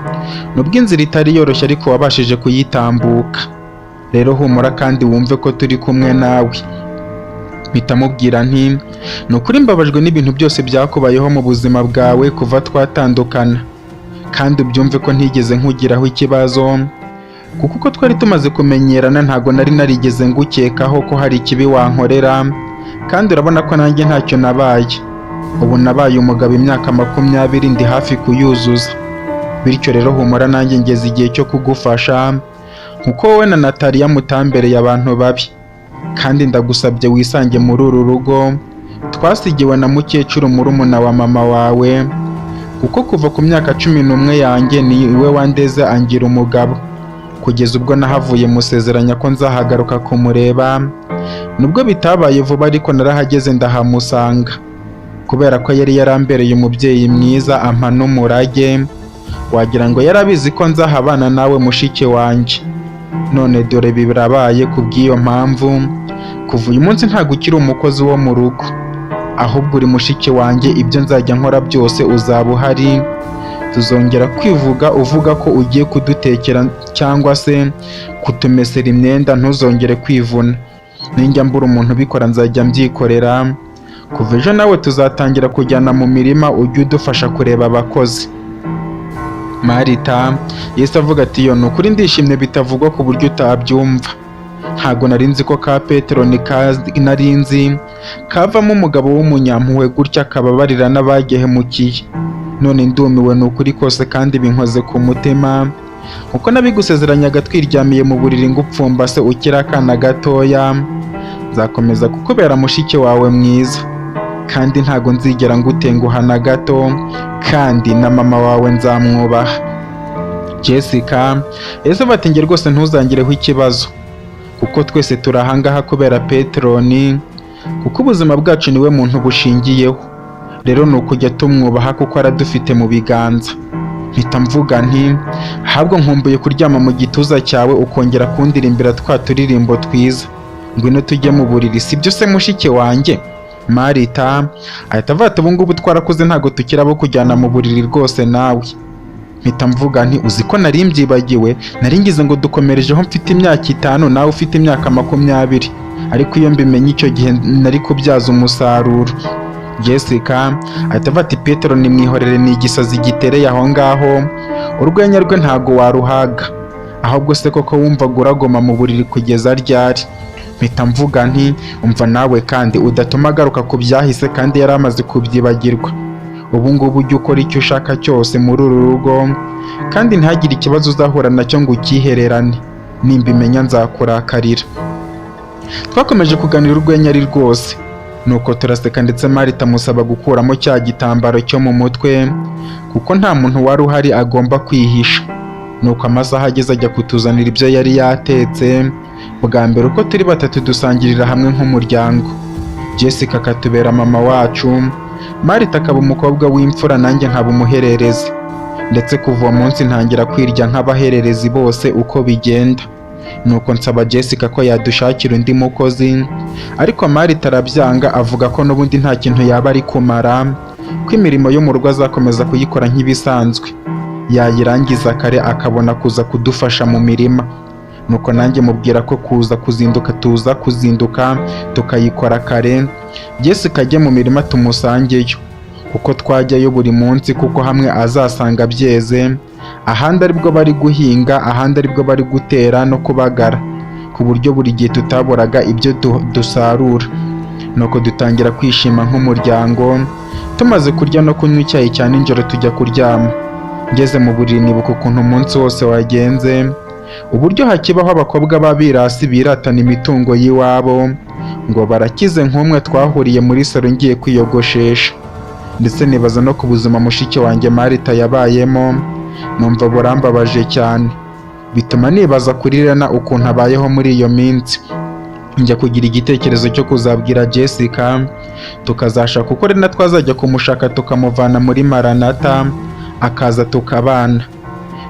B: Nubwo inzira itari yoroshye ariko wabashije kuyitambuka. Rero humura kandi wumve ko turi kumwe nawe. Mpita mubwira nti ni ukuri mbabajwe n'ibintu byose byakubayeho mu buzima bwawe kuva twatandukana, kandi ubyumve ko ntigeze nkugiraho ikibazo, kuko uko twari tumaze kumenyerana ntago nari narigeze ngukekaho ko hari ikibi wankorera, kandi urabona ko nanjye ntacyo nabaye. Ubu nabaye umugabo imyaka 20 ndi hafi kuyuzuza, bityo rero humura nanjye ngeze igihe cyo kugufasha, kuko wowe na Natalia mutambereye abantu babi, kandi ndagusabye wisange muri uru rugo twasigiwe na mukecuru murumuna wa mama wawe, kuko kuva ku myaka 11 yanjye ni we wandeze angira umugabo, kugeza ubwo nahavuye musezeranya ko nzahagaruka kumureba. Nubwo bitabaye vuba ariko narahageze ndahamusanga, kubera ko yari yarambereye umubyeyi mwiza ampa n'umurage. Wagira ngo yarabizi ko nzahabana nawe mushiki wanjye. None dore birabaye. Kubw'iyo mpamvu kuva uyu munsi ntago ukiri umukozi wo mu rugo, ahubwo uri mushiki wanjye. Ibyo nzajya nkora byose uzaba uhari. Tuzongera kwivuga uvuga ko ugiye kudutekera cyangwa se kutumesera imyenda, ntuzongere kwivuna. Ninjya mbura umuntu ubikora nzajya mbyikorera. Kuva ejo nawe tuzatangira kujyana mu mirima, ujye udufasha kureba abakozi. Marita yese avuga ati yo nukuri ndishimye bitavugwa ku buryo utabyumva. Ntago nari nzi ko ka Peteroni nari nzi kavamo umugabo w'umunyampuhwe gutya akababarira n'abagehemukiye. None ndumiwe nukuri kose kandi binkoze ku mutima, kuko nabigusezeranyaga twiryamiye mu buriri ngupfumbase ukiri akana gatoya. Nzakomeza kukubera mushiki wawe mwiza, kandi ntago nzigera ngutenguha na gato, kandi na mama wawe nzamwubaha. Jessica ese batinge rwose ntuzangireho ikibazo, kuko twese turahangaha kubera Peteroni, kuko ubuzima bwacu niwe muntu bushingiyeho. Rero ni ukujya tumwubaha kuko aradufite mu biganza. Mpita mvuga nti ahubwo nkumbuye kuryama mu gituza cyawe ukongera kundirimbira twa turirimbo twiza. Ngwino tujye mu buriri, sibyo se mushiki wanjye? Marita ahita avuga ati ubu ngubu twarakuze ntago tukiri abo kujyana mu buriri rwose nawe. Mpita mvuga nti uzi ko nari mbyibagiwe, nari ngize ngo dukomerejeho mfite imyaka 5 nawe ufite imyaka 20, ariko iyo mbimenye icyo gihe nari kubyaza umusaruro. Jessica ahita avuga ati Peteroni mwihorere, ni igisazi gitereye aho ngaho, urwenya rwe ntago waruhaga. Ahubwo se koko wumvaga uragoma mu buriri kugeza ryari? Mpita mvuga nti umva nawe kandi udatuma agaruka ku byahise kandi yari amaze kubyibagirwa. Ubu ngubu ujye ukora icyo ushaka cyose muri uru rugo, kandi ntihagire ikibazo uzahura nacyo ngo ukihererane. Nimbimenya nzakurakarira. Twakomeje kuganira urwenya ari rwose, nuko turaseka, ndetse Marita amusaba gukuramo cya gitambaro cyo mu mutwe, kuko nta muntu wari uhari agomba kwihisha. Nuko amasaha ageze ajya kutuzanira ibyo yari yatetse. Bwa mbere uko turi batatu dusangirira hamwe nk'umuryango. Jessica akatubera mama wacu, Marita akaba umukobwa w'imfura nanjye nkaba umuhererezi, ndetse kuva uwo munsi ntangira kwirya nk'abahererezi bose uko bigenda. Nuko nsaba Jessica ko yadushakira undi mukozi, ariko Marita arabyanga, avuga ko n'ubundi nta kintu yaba ari kumara, ko imirimo yo mu rugo azakomeza kuyikora nk'ibisanzwe, yayirangiza kare akabona kuza kudufasha mu mirima. Nuko nanjye mubwira ko tuza kuzinduka tukayikora kare, Jessica ajye mu mirima tumusangeyo, kuko twajyayo buri munsi, kuko hamwe azasanga byeze, ahandi aribwo bari guhinga, ahandi aribwo bari gutera no kubagara, ku buryo buri gihe tutaboraga ibyo dusarura. Nuko dutangira kwishima nk'umuryango, tumaze kurya no kunywa icyayi cya nijoro tujya kuryama. Ngeze mu buriri nibuka ukuntu umunsi wose wagenze, uburyo hakibaho abakobwa b'abirasi biratana imitungo y'iwabo, ngo barakize nk'umwe twahuriye muri salo ngiye kwiyogoshesha, ndetse nibaza no ku buzima mushiki wanjye Marita yabayemo, numva burambabaje cyane, bituma nibaza kuri Rena ukuntu abayeho muri iyo minsi. Njya kugira igitekerezo cyo kuzabwira Jessica tukazashaka uko Rena twazajya kumushaka tukamuvana muri Maranatha akaza tukabana.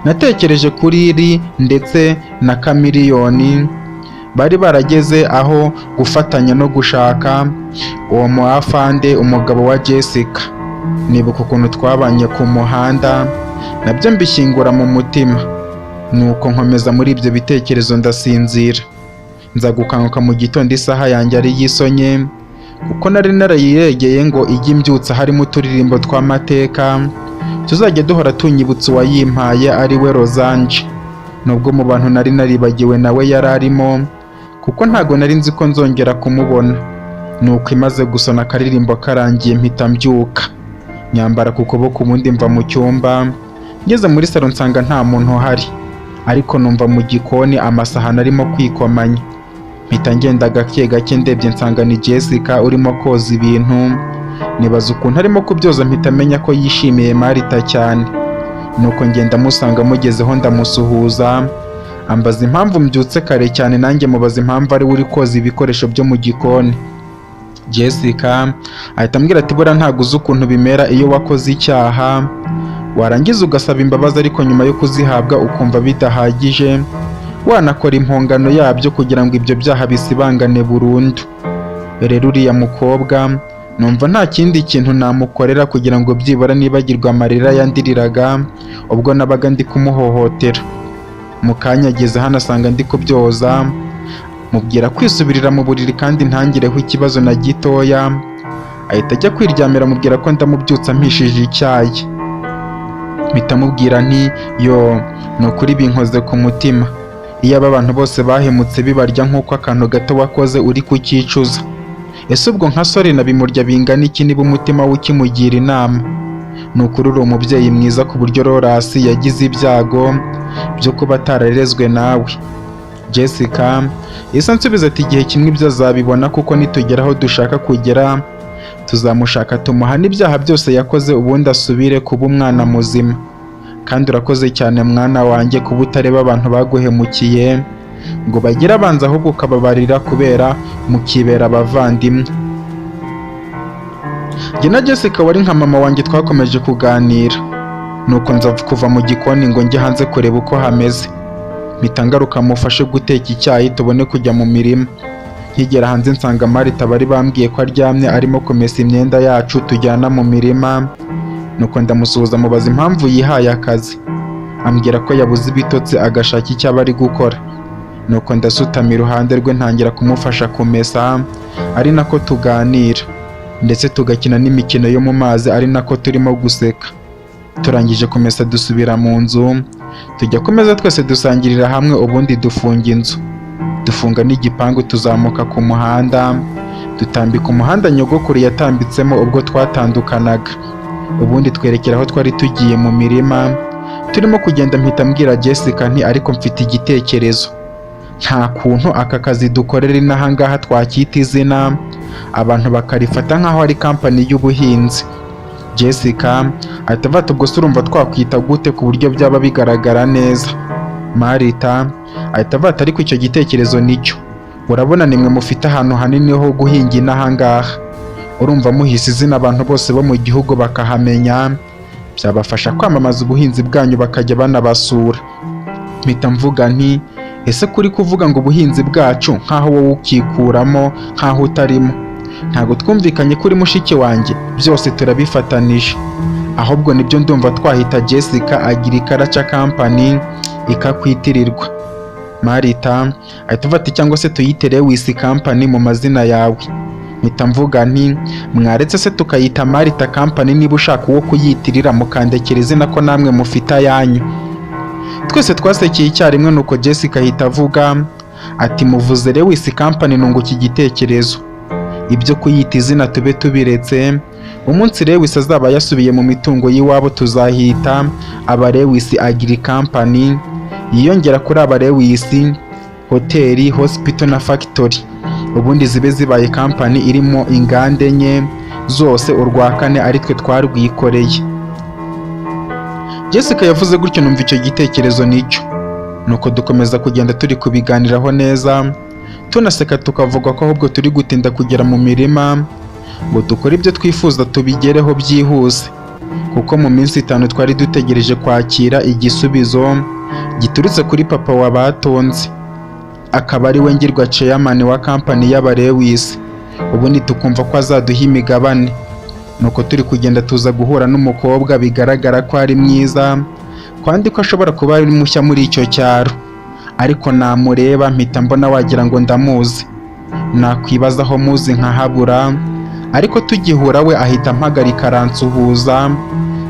B: Natekereje kuri iri ndetse na Kamiliyoni, bari barageze aho gufatanya no gushaka uwo muafande umugabo wa Jessica. Nibuka ukuntu twabanye ku muhanda, nabyo mbishyingura mu mutima. Nuko nkomeza muri ibyo bitekerezo ndasinzira. Nza gukanguka mu gitondo isaha yanjye ari yisonye, kuko nari narayiregeye ngo ijye imbyutsa harimo uturirimbo tw'amateka tuzajya duhora tunyibutsa uwayimpaye ari we Rozange. Nubwo mu bantu nari naribagiwe nawe yari arimo, kuko ntago nari nzi ko nzongera kumubona. Nuko imaze gusona akaririmbo karangiye mpita mbyuka, nyambara ku kuboko ubundi mva mu cyumba. Ngeze muri salo nsanga nta muntu uhari, ariko numva mu gikoni amasahani arimo kwikomanya. Mpita ngenda gake gake ndebye nsanga ni Jessica urimo koza ibintu, nibaza ukuntu arimo kubyoza mpita menya ko yishimiye Marita cyane. Nuko ngenda musanga mugezeho ndamusuhuza, ambaza impamvu mbyutse kare cyane, nanjye mubaza impamvu ari we uri koza ibikoresho byo mu gikoni. Jessica ahita ambwira ati buriya ntabwo uzi ukuntu bimera iyo wakoze icyaha, warangiza ugasaba imbabazi ariko nyuma yo kuzihabwa ukumva bidahagije, wanakora impongano yabyo kugira ngo ibyo byaha bisibangane burundu. Rero uriya mukobwa numva nta kindi kintu namukorera kugira ngo byibura nibagirwe amarira yandiriraga ubwo nabaga ndi kumuhohotera. Mu kanya ageze hano asanga ndi kubyoza, mubwira kwisubirira mu buriri kandi ntangireho ikibazo na gitoya. Ahita ajya kwiryamira, mubwira ko ndamubyutsa mpishije icyayi. Mpita mubwira nti yo ni ukuri binkoze ku mutima, iyo aba bantu bose bahemutse bibarya nk'uko akantu gato wakoze uri kucyicuza. Ese ubwo nka sore nabimurya bingana iki niba umutima we ukimugira inama? Ni ukuri uri umubyeyi mwiza ku buryo Lorasi yagize ibyago byo kuba atararezwe nawe. Jessica yahise ansubiza ati igihe kimwe ibyo azabibona, kuko nitugera aho dushaka kugera tuzamushaka tumuhane ibyaha byose yakoze, ubundi asubire kuba umwana muzima. Kandi urakoze cyane mwana wanjye kuba utareba abantu baguhemukiye ngo bagire abanza, ahubwo ukababarira kubera mukibera abavandimwe. Njye na Jessica wari nka mama wanjye twakomeje kuganira. Nuko nza kuva mu gikoni ngo njye hanze kureba uko hameze. Mpita ngaruka mufashe guteka icyayi tubone kujya mu mirima. Nkigera hanze nsanga Marita bari bambwiye ko aryamye arimo kumesa imyenda yacu tujyana mu mirima. Nuko ndamusuhuza mubaza impamvu yihaye akazi, ambwira ko yabuze ibitotsi agashaka icyo aba ari gukora. Nuko ndasutama iruhande rwe ntangira kumufasha kumesa, ari nako tuganira ndetse tugakina n'imikino yo mu mazi, ari nako turimo guseka. Turangije kumesa dusubira mu nzu, tujya ku meza twese dusangirira hamwe, ubundi dufunga inzu, dufunga n'igipangu, tuzamuka ku muhanda, dutambika umuhanda nyogokuru yatambitsemo ubwo twatandukanaga. Ubundi twerekera aho twari tugiye mu mirima. Turimo kugenda mpita mbwira Jessica nti ariko mfite igitekerezo, nta kuntu aka kazi dukorera inaha ngaha twacyita izina abantu bakarifata nk'aho ari kampani y'ubuhinzi. Jessica ahita avuga ubwo se urumva twakwita gute ku buryo byaba bigaragara neza? Marita ahita avuga ariko icyo gitekerezo nicyo, urabona nimwe mufite ahantu hanini ho guhinga inaha ngaha, urumva muhise izina abantu bose bo mu gihugu bakahamenya, byabafasha kwamamaza ubuhinzi bwanyu bakajya banabasura. Mpita mvuga nti ese kuri kuvuga ngo ubuhinzi bwacu nk'aho wowe ukikuramo nk'aho utarimo? Ntabwo twumvikanye kuri mushiki wanjye, byose turabifatanije. Ahubwo nibyo ndumva twahita Jessica Agriculture Company ikakwitirirwa. Marita ahita ati cyangwa se tuyite Lewis Company mu mazina yawe. Mpita mvuga nti mwaretse se tukayita Marita Company niba ushaka uwo kuyitirira mukandekera izina ko namwe mufite ayanyu. Twese twasekeye icyarimwe, nuko Jessica ahita avuga ati muvuze Lewis Company nunguka igitekerezo. Ibyo kuyita izina tube tubiretse, umunsi Lewis azaba yasubiye mu mitungo y'iwabo tuzahita aba Lewis Agri Company, yiyongera kuri aba Lewis hoteli, hospital na factory, ubundi zibe zibaye company irimo inganda enye zose, urwa kane ari twe twarwikoreye. Jessica yavuze gutyo numva icyo gitekerezo nicyo, nuko dukomeza kugenda turi kubiganiraho neza, tunaseka tukavuga ko ahubwo turi gutinda kugera mu mirima ngo dukore ibyo twifuza tubigereho byihuse, kuko mu minsi 5 twari dutegereje kwakira igisubizo giturutse kuri papa wa Batonze, akaba ari we ngirwa chairman wa company y'aba Lewis. Ubundi tukumva ko azaduha imigabane. Nuko turi kugenda tuza guhura n'umukobwa bigaragara ko ari mwiza, kandi ko ashobora kuba ari mushya muri icyo cyaro, ariko namureba mpita mbona wagira ngo ndamuzi. Nakwibaza aho muzi nkahabura, ariko tugihura we ahita mpagarika aransuhuza,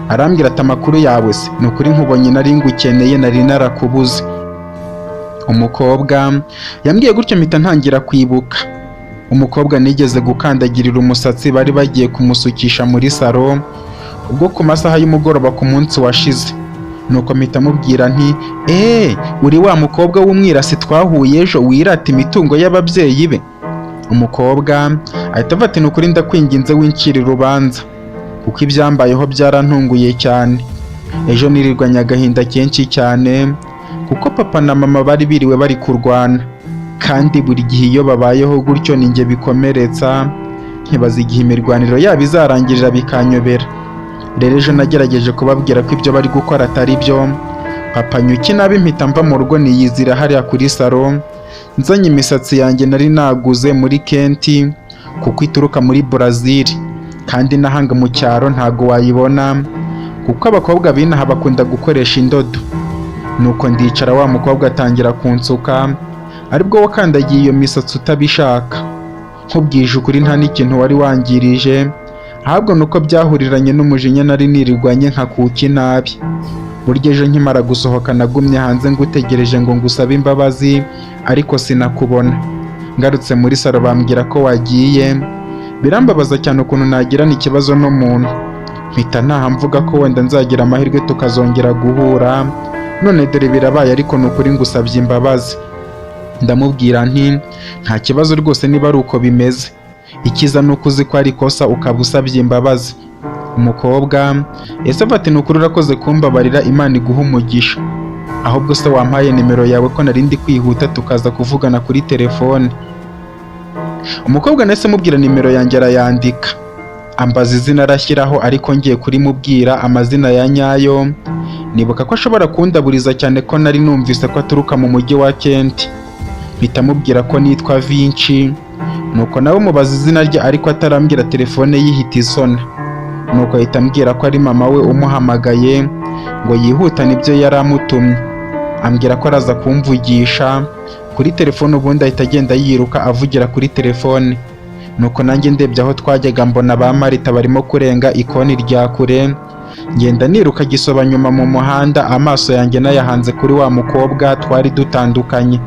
B: arambwira ati amakuru yawe se? Nukuri nkubonye nari ngukeneye, nari narakubuze. Umukobwa yambwiye gutyo mpita ntangira kwibuka umukobwa nigeze gukandagirira umusatsi bari bagiye kumusukisha muri salo ubwo ku masaha y'umugoroba ku munsi washize. Nuko mpita mubwira nti uri wa mukobwa w'umwirasi twahuye ejo wirata imitungo y'ababyeyi be? Umukobwa ahita ati nukuri ndakwinginze wincira urubanza, kuko ibyambayeho byarantunguye cyane. Ejo nirirwanye agahinda kenshi cyane, kuko papa na mama bari biriwe bari kurwana, kandi buri gihe iyo babayeho gutyo ninjye bikomeretsa, nkibaza igihe imirwaniro yabo izarangirira bikanyobera. Rero ejo nagerageje kubabwira ko ibyo bari gukora atari byo. Papa nyuki nabi mpita mva mu rugo niyizira hariya kuri salo, nzanye imisatsi yanjye nari naguze muri Kenti, kuko ituruka muri Brazil, kandi nahanga mu cyaro ntago wayibona, kuko abakobwa binaha bakunda gukoresha indodo. Nuko ndicara, wa mukobwa atangira kunsuka, aribwo wakandagiye iyo misatsi utabishaka. Nkubwije ukuri nta n'ikintu wari wangirije, ahubwo nuko byahuriranye n'umujinya nari nirirwanye nkakuki nabi. Burya ejo nkimara gusohoka nagumye hanze ngutegereje ngo ngusabe imbabazi, ariko sinakubona. Ngarutse muri salo bambwira ko wagiye, birambabaza cyane ukuntu nagirana ikibazo n'umuntu. Mpita ntaha mvuga ko wenda nzagira amahirwe tukazongera guhura, none dore birabaye, ariko nukuri ngusabye imbabazi. Ndamubwira nti nta kibazo rwose niba ari uko bimeze, ikiza nuko uzi ko ari ikosa ukaba usabye imbabazi. Umukobwa ese ati nukuri urakoze kumbabarira, Imana iguha umugisha. Ahubwo se wampaye nimero yawe ko nari ndi kwihuta tukaza kuvugana kuri telefone? Umukobwa nese mubwira nimero yanjye arayandika, ambaza izina arashyiraho, ariko ngiye kuri mubwira amazina ya nyayo nibuka ko ashobora kundaburiza cyane ko nari numvise ko aturuka mu mujyi wa Kenti. Mpita mubwira ko nitwa Vinci, nuko nawe mubaza izina rye, ariko atarambwira telefone yihita isona. Nuko ahita ambwira ko ari mama we umuhamagaye ngo yihutane ibyo yari amutumye, ambwira ko araza kumvugisha kuri telefone, ubundi ahita agenda yiruka avugira kuri telefone. Nuko nanjye ndebye aho twajyaga mbona ba Marita barimo kurenga ikoni rya kure, ngenda niruka gisoba nyuma mu muhanda, amaso yanjye nayahanze kuri wa mukobwa twari dutandukanye.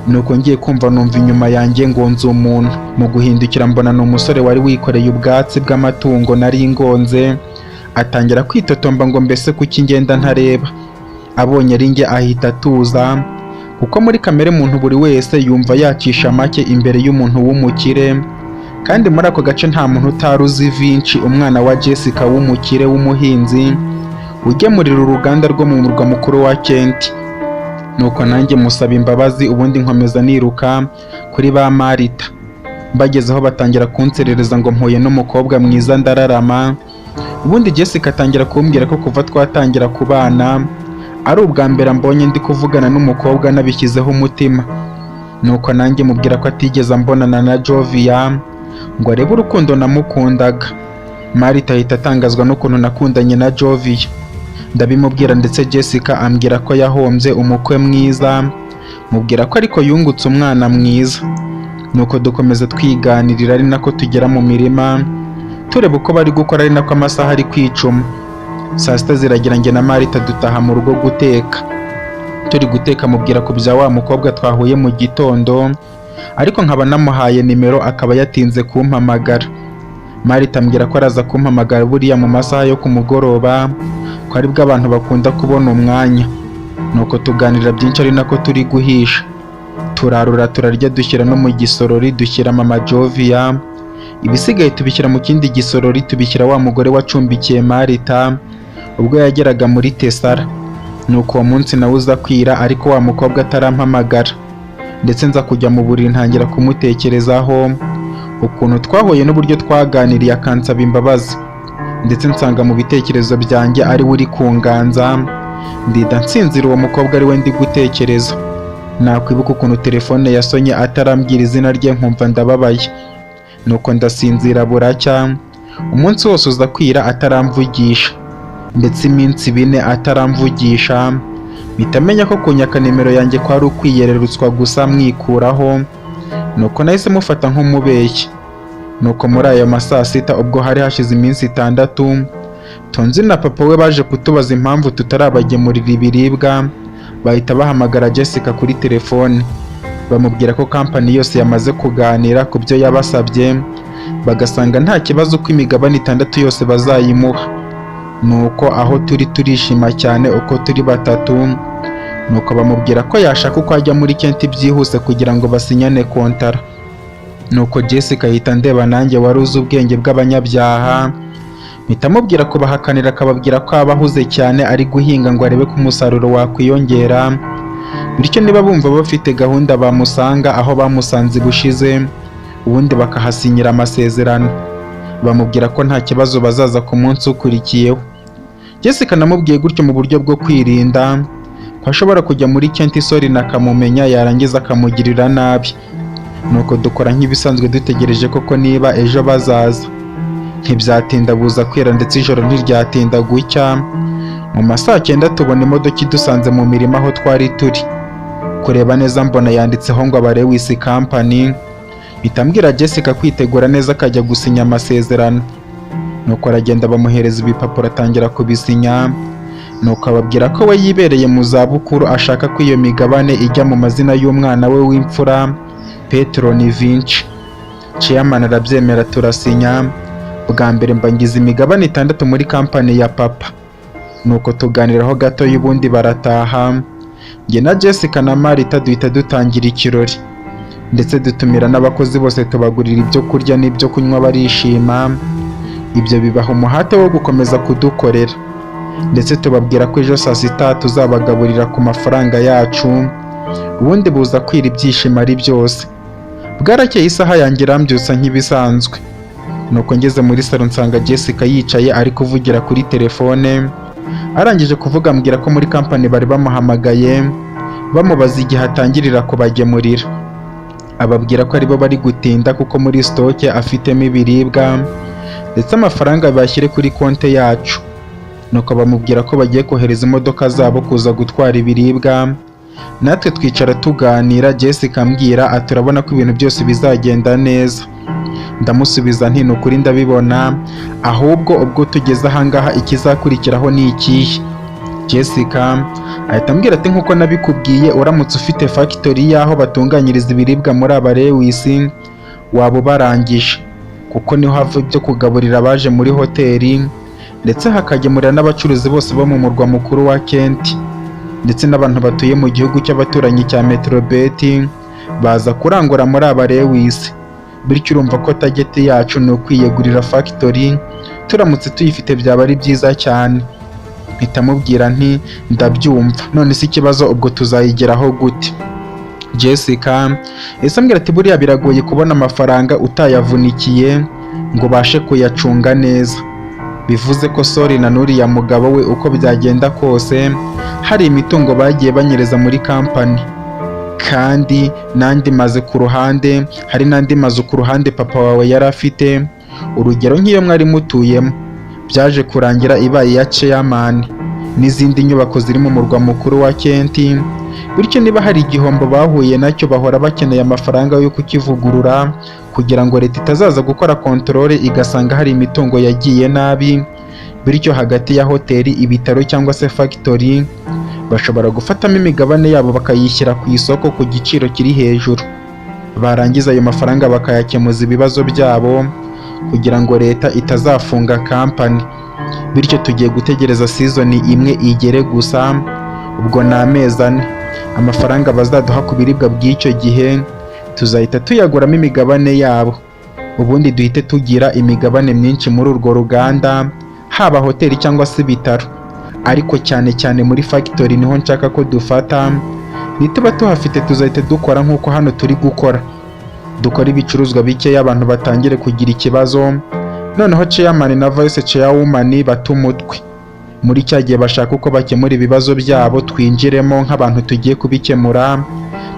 B: Nuko ngiye kumva numva inyuma yanjye ngonze umuntu, mu guhindukira mbona ni umusore wari wikoreye ubwatsi bw'amatungo nari ngonze, atangira kwitotomba ngo mbese kuki ngenda ntareba. Abonye ari njye ahita atuza, kuko muri kamere muntu buri wese yumva yacisha make imbere y'umuntu w'umukire, kandi muri ako gace nta muntu utari uzi Vinci, umwana wa Jessica w'umukire w'umuhinzi ugemurira uruganda rwo mu murwa mukuru wa Kenti. Nuko nanjye musaba imbabazi, ubundi nkomeza niruka kuri ba Marita. Bagezeho batangira kunserereza ngo mpuye n'umukobwa mwiza ndararama. Ubundi Jessica atangira kumbwira ko kuva twatangira kubana ari ubwa mbere mbonye ndi kuvugana n'umukobwa nabishyizeho umutima. Nuko nanjye mubwira ko atigeze mbonana na Jovia ngo arebe urukundo namukundaga. Marita ahita atangazwa n'ukuntu nakundanye na Jovia. Ndabimubwira ndetse Jessica ambwira ko yahombye umukwe mwiza, mubwira ko ariko yungutse umwana mwiza. Nuko dukomeza twiganirira ari nako tugera mu mirima tureba uko bari gukora ari nako amasaha ari kwicuma. Saa sita ziragira njye na Marita dutaha mu rugo guteka. Turi guteka mubwira ko bya wa mukobwa twahuye mu gitondo, ariko nkaba namuhaye nimero akaba yatinze kumpamagara. Marita ambwira ko araza kumpamagara buriya mu masaha yo ku mugoroba, ko aribwo abantu bakunda kubona umwanya. Nuko tuganira byinshi ari nako turi guhisha. Turarura turarya dushyira no mu gisorori dushyira mama Jovia. Ibisigaye tubishyira mu kindi gisorori tubishyira wa mugore wacumbikiye Marita ubwo yageraga muri Tesara. Nuko uwo munsi nawe uza kwira ariko wa mukobwa atarampamagara, ndetse nza kujya mu buriri ntangira kumutekerezaho ukuntu twahuye n'uburyo twaganiriye akansaba imbabazi, ndetse nsanga mu bitekerezo byanjye ari we uri kunganza. Ndida nsinzira uwo mukobwa ari we ndi gutekereza. Nakwibuka ukuntu telefone yasonye atarambwira izina rye nkumva ndababaye. Nuko ndasinzira buracya, umunsi wose uza kwira ataramvugisha, ndetse iminsi 4 ataramvugisha. Mpita menya ko kunyaka nimero yanjye kwari ukwiyererutswa gusa mwikuraho. Nuko nahise mufata nk'umubeshyi. Nuko muri ayo masaa 6 ubwo hari hashize iminsi 6, Tonzi na papa we baje kutubaza impamvu tutarabagemurira ibiribwa. Bahita bahamagara Jessica kuri telefone, bamubwira ko kampani yose yamaze kuganira ku byo yabasabye, bagasanga nta kibazo ko imigabane 6 yose bazayimuha. Nuko aho turi turishima cyane uko turi 3. Nuko bamubwira ko yashaka uko ajya muri Kent byihuse kugira ngo basinyane kontara. Nuko Jessica ahita ndeba nanjye wari uzi ubwenge bw'abanyabyaha, mpita mubwira ko bahakanira akababwira ko abahuze cyane ari guhinga ngo arebe ko umusaruro wakwiyongera, bityo niba bumva bafite gahunda bamusanga aho bamusanze bushize, ubundi bakahasinyira amasezerano. Bamubwira ko nta kibazo bazaza ku munsi ukurikiyeho. Jessica namubwiye gutyo mu buryo bwo kwirinda ko ashobora kujya muri Kent Sori nakamumenya yarangiza akamugirira nabi. Nuko dukora nk'ibisanzwe dutegereje koko niba ejo bazaza. Ntibyatinda buza kwera ndetse ijoro ntiryatinda gucya. Mu masaa 9 tubona imodoka idusanze mu mirima aho twari turi. Kureba neza mbona yanditseho ngo Abarewisi Company. Bitambwira Jessica kwitegura neza akajya gusinya amasezerano. Nuko aragenda bamuhereza ibipapuro atangira kubisinya. Nuko ababwira ko we yibereye mu zabukuru ashaka ko iyo migabane ijya mu mazina y'umwana we w'imfura Petro Vinci. Chairman arabyemera turasinya. Bwa mbere mbangiza imigabane 6 muri kampani ya papa. Nuko tuganiraho gato y'ubundi barataha. Njye na Jessica na Marita duhita dutangira ikirori, ndetse dutumira n'abakozi bose tubagurira ibyo kurya n'ibyo kunywa barishima. Ibyo bibaha umuhate wo gukomeza kudukorera, ndetse tubabwira ko ejo saa 6 tuzabagaburira ku mafaranga yacu. Ubundi buza kwira ibyishimo ari byose. Bwarakeye isaha yanjye irambyutsa nk'ibisanzwe. Nuko ngeze muri salo nsanga Jessica yicaye ari kuvugira kuri telefone. Arangije kuvuga ambwira ko muri kampani bari bamuhamagaye bamubaza igihe atangirira kubagemurira. Ababwira ko aribo bari gutinda kuko muri stoke afitemo ibiribwa, ndetse amafaranga bashyire kuri konte yacu. Nuko bamubwira ko bagiye kohereza imodoka zabo kuza gutwara ibiribwa. Natwe twicara tuganira. Jessica ambwira ati urabona ko ibintu byose bizagenda neza. Ndamusubiza nti nukuri ndabibona, ahubwo ubwo tugeze ahangaha ikizakurikiraho ni ikihe? Jessica ahita ambwira ati nkuko nabikubwiye, uramutse ufite factory yaho batunganyiriza ibiribwa muri Abarewisi waba ubarangije, kuko niho hava ibyo kugaburira abaje muri hoteli, ndetse hakagemurira n'abacuruzi bose bo mu murwa mukuru wa Kent, ndetse n'abantu batuye mu gihugu cy'abaturanyi cya Metrobet baza kurangura muri Abarewisi. Bityo urumva ko target yacu ni ukwiyegurira factory, turamutse tuyifite byaba ari byiza cyane. Mpita mubwira nti ndabyumva, none se ikibazo ubwo tuzayigeraho gute? Jessica ese ambwira ati buriya biragoye kubona amafaranga utayavunikiye ngo ubashe kuyacunga neza. Bivuze ko Sori na n'uriya mugabo we uko byagenda kose hari imitungo bagiye banyereza muri kampani, kandi n'andi mazu ku ruhande, hari n'andi mazu ku ruhande papa wawe yari afite, urugero nk'iyo mwari mutuyemo byaje kurangira ibaye iya chairman, n'izindi nyubako ziri mu murwa mukuru wa Kent. Bityo niba hari igihombo bahuye nacyo bahora bakeneye amafaranga yo kukivugurura kugira ngo leta itazaza gukora controle igasanga hari imitungo yagiye nabi. Bityo hagati ya hoteli, ibitaro cyangwa se factory bashobora gufatamo imigabane yabo bakayishyira ku isoko ku giciro kiri hejuru, barangiza ayo mafaranga bakayakemuza ibibazo byabo kugira ngo leta itazafunga kampani. Bityo tugiye gutegereza season imwe igere gusa, ubwo ni amezi 4. Amafaranga bazaduha ku biribwa bw'icyo gihe tuzahita tuyaguramo imigabane yabo, ubundi duhite tugira imigabane myinshi muri urwo ruganda, haba hoteli cyangwa se ibitaro, ariko cyane cyane muri factory niho nshaka ko dufata. Nituba tuhafite tuzahita dukora nk'uko hano turi gukora, dukora ibicuruzwa bikeya abantu batangire kugira ikibazo, noneho chairman na vice chairwoman bata umutwe. Muri cya gihe bashaka uko bakemura ibibazo byabo twinjiremo nk'abantu tugiye kubikemura.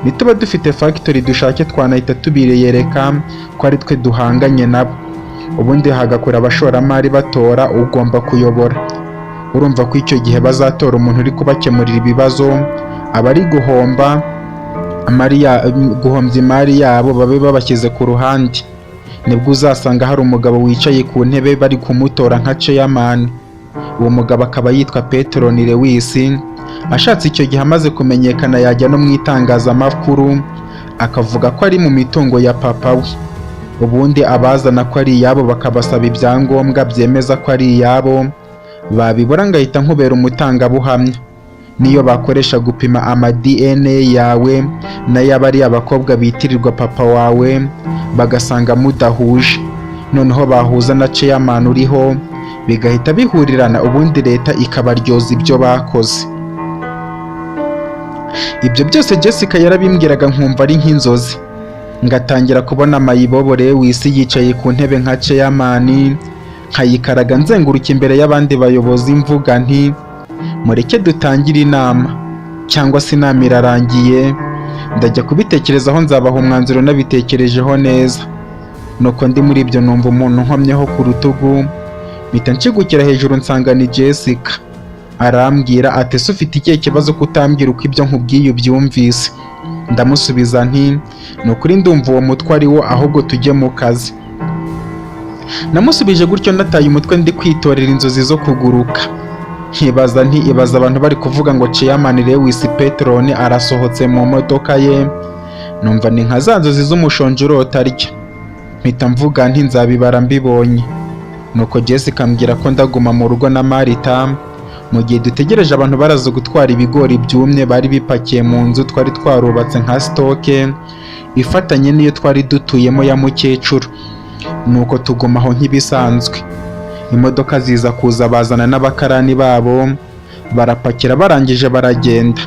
B: Nituba dufite factory dushake twanahita tubireyereka ko ari twe duhanganye nabo, ubundi hagakora abashoramari batora ugomba kuyobora. Urumva ko icyo gihe bazatora umuntu uri kubakemurira ibibazo, abari guhombya imari yabo babe babashyize ku ruhande. Nibwo uzasanga hari umugabo wicaye ku ntebe bari kumutora nka chairman. Uwo mugabo akaba yitwa Petron Lewis. Ashatse icyo gihe amaze kumenyekana yajya no mu itangazamakuru akavuga ko ari mu mitungo ya papa we, ubundi abazana ko ari iyabo bakabasaba ibyangombwa byemeza ko ari iyabo, babibura ngahita nkubera umutangabuhamya. Niyo bakoresha gupima ama DNA yawe n'ay'abari abakobwa bitirirwa papa wawe bagasanga mudahuje, noneho bahuza na chairman uriho bigahita bihurirana, ubundi leta ikabaryoza ibyo bakoze. Ibyo byose Jessica yarabimbwiraga nkumva ari nk'inzozi, ngatangira kubona Mayibobo Lewis yicaye ku ntebe nka chairman, nkayikaraga nzenguruka imbere y'abandi bayobozi mvuga nti mureke dutangire inama, cyangwa se inama irarangiye ndajya kubitekerezaho, nzabaha umwanzuro nabitekerejeho neza. Nuko ndi muri ibyo numva umuntu nkomyeho ku rutugu, mpita nshigukira hejuru nsanga ni Jessica. Arambwira ati ese ufite ikihe kibazo kutambwira uko ibyo nkubwiye ubyumvise? Ndamusubiza nti ni ukuri ndumva uwo mutwe ari wo, ahubwo tujye mu kazi. Namusubije gutyo nataye umutwe ndi kwitorera inzozi zo kuguruka. Nkibaza nti ibaza abantu bari kuvuga ngo chairman Lewis Petron arasohotse mu modoka ye, numva ni nka za nzozi z'umushonji urota arya. Mpita mvuga nti nzabibara mbibonye. Nuko Jessica ambwira ko ndaguma mu rugo na Marita mu gihe dutegereje abantu baraza gutwara ibigori byumye bari bipakiye mu nzu twari twarubatse nka stoke ifatanye n'iyo twari dutuyemo ya mukecuru. Nuko tugumaho nk'ibisanzwe. Imodoka ziza kuza bazana n'abakarani babo barapakira, barangije baragenda.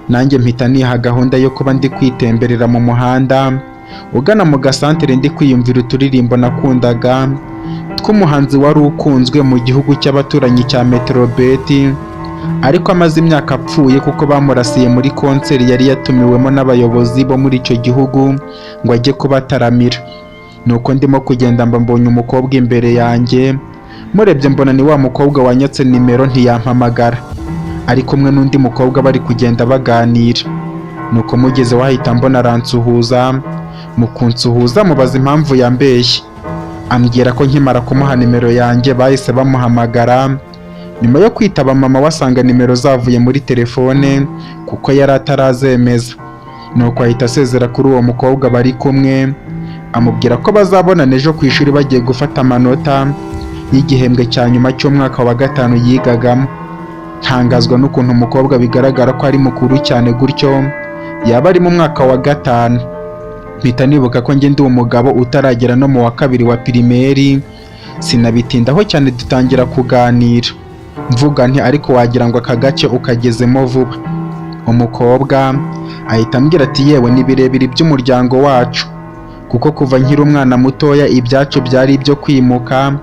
B: Nanjye mpita niha gahunda yo kuba ndi kwitemberera mu muhanda ugana mu gasantere ndi kwiyumvira uturirimbo nakundaga tw'umuhanzi wari ukunzwe mu gihugu cy'abaturanyi cya Metrobet, ariko amaze imyaka apfuye kuko bamurasiye muri konseri yari yatumiwemo n'abayobozi bo muri icyo gihugu ngo ajye kubataramira. Nuko ndimo kugenda mbonye umukobwa imbere yanjye, murebye mbona ni wa mukobwa wanyatse nimero ntiyampamagara, ari kumwe n'undi mukobwa bari kugenda baganira. Nuko mugeze wahita mbona aransuhuza, mu kunsuhuza mubaza impamvu yambeshye, ambwira ko nkimara kumuha nimero yanjye bahise bamuhamagara. Nyuma yo kwitaba mama wasanga nimero zavuye muri telefone kuko yari atarazemeza. Nuko ahita asezera kuri uwo mukobwa bari kumwe, amubwira ko bazabonana ejo ku ishuri bagiye gufata amanota y'igihembwe cya nyuma cy'umwaka wa 5 yigagamo. Ntangazwa n'ukuntu umukobwa bigaragara ko ari mukuru cyane gutyo, yaba ari mu mwaka wa 5. Mpita nibuka ko njye ndi umugabo utaragera no mu wa 2 wa pirimeri. Sinabitindaho cyane, dutangira kuganira. Mvuga nti ariko wagira ngo aka gace ukagezemo vuba, Umukobwa ahita ambwira ati yewe ni birebire by'umuryango wacu, kuko kuva nkiri umwana mutoya ibyacu byari ibyo kwimuka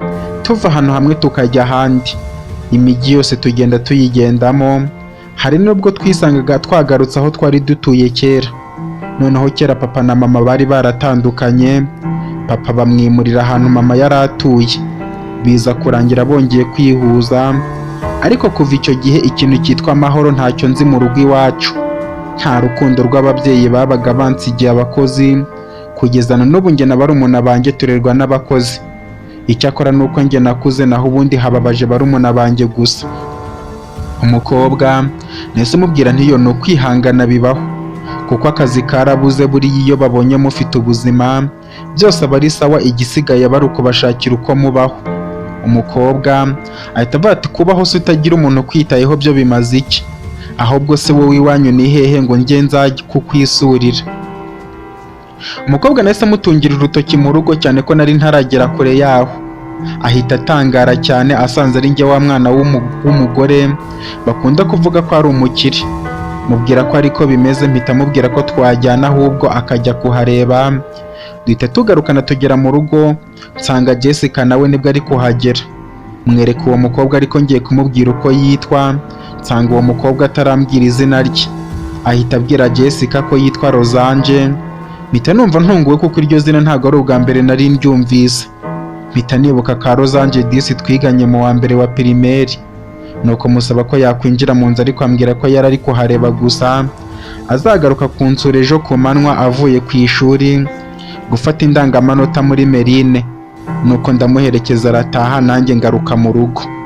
B: tuva ahantu hamwe tukajya ahandi. Imijyi yose tugenda tuyigendamo, hari n'ubwo twisangaga twagarutse aho twari dutuye kera. Noneho kera papa na mama bari baratandukanye, papa bamwimurira ahantu mama yari atuye, biza kurangira bongeye kwihuza, ariko kuva icyo gihe ikintu cyitwa amahoro ntacyo nzi mu rugo iwacu. Nta rukundo rw'ababyeyi babaga bansigiye abakozi, kugeza na n'ubu njye na barumuna banjye turerwa n'abakozi. Icyakora nuko njye nakuze, naho ubundi hababaje barumuna banjye gusa. Umukobwa nahise mubwira ntiyo ni ukwihangana bibaho, kuko akazi karabuze, buriya iyo babonye mufite ubuzima byose aba ari sawa, igisigaye bari ukubashakira uko mubaho. Umukobwa ahita avuga ati kubaho se utagira umuntu ukwitayeho byo bimaze iki? Ahubwo se wowe iwanyu ni hehe ngo njye nzajye kukwisurira? Umukobwa nahise amutungira urutoki mu rugo, cyane ko nari ntaragera kure yaho. Ahita atangara cyane asanze ari njye wa mwana w'umugore bakunda kuvuga ko ari umukire. Mubwira ko ariko bimeze, mpita mubwira ko twajyana ahubwo akajya kuhareba. Duhita tugarukana tugera mu rugo, nsanga Jessica nawe nibwo ari kuhagera. Mwereka uwo mukobwa ariko ngiye kumubwira uko yitwa, nsanga uwo mukobwa atarambwira izina rye. Ahita abwira Jessica ko yitwa Rosange. Mpita numva ntunguwe kuko iryo zina ntabwo ari ubwa mbere nari ndyumvise. Mpita nibuka ka Rosange disi twiganye mu wa mbere wa pirimeri. Nuko musaba ko yakwinjira mu nzu, ariko ambwira ko yari ari kuhareba gusa, azagaruka kunsura ejo ku manywa avuye ku ishuri gufata indangamanota muri Merine. Nuko ndamuherekeza arataha, nanjye ngaruka mu rugo.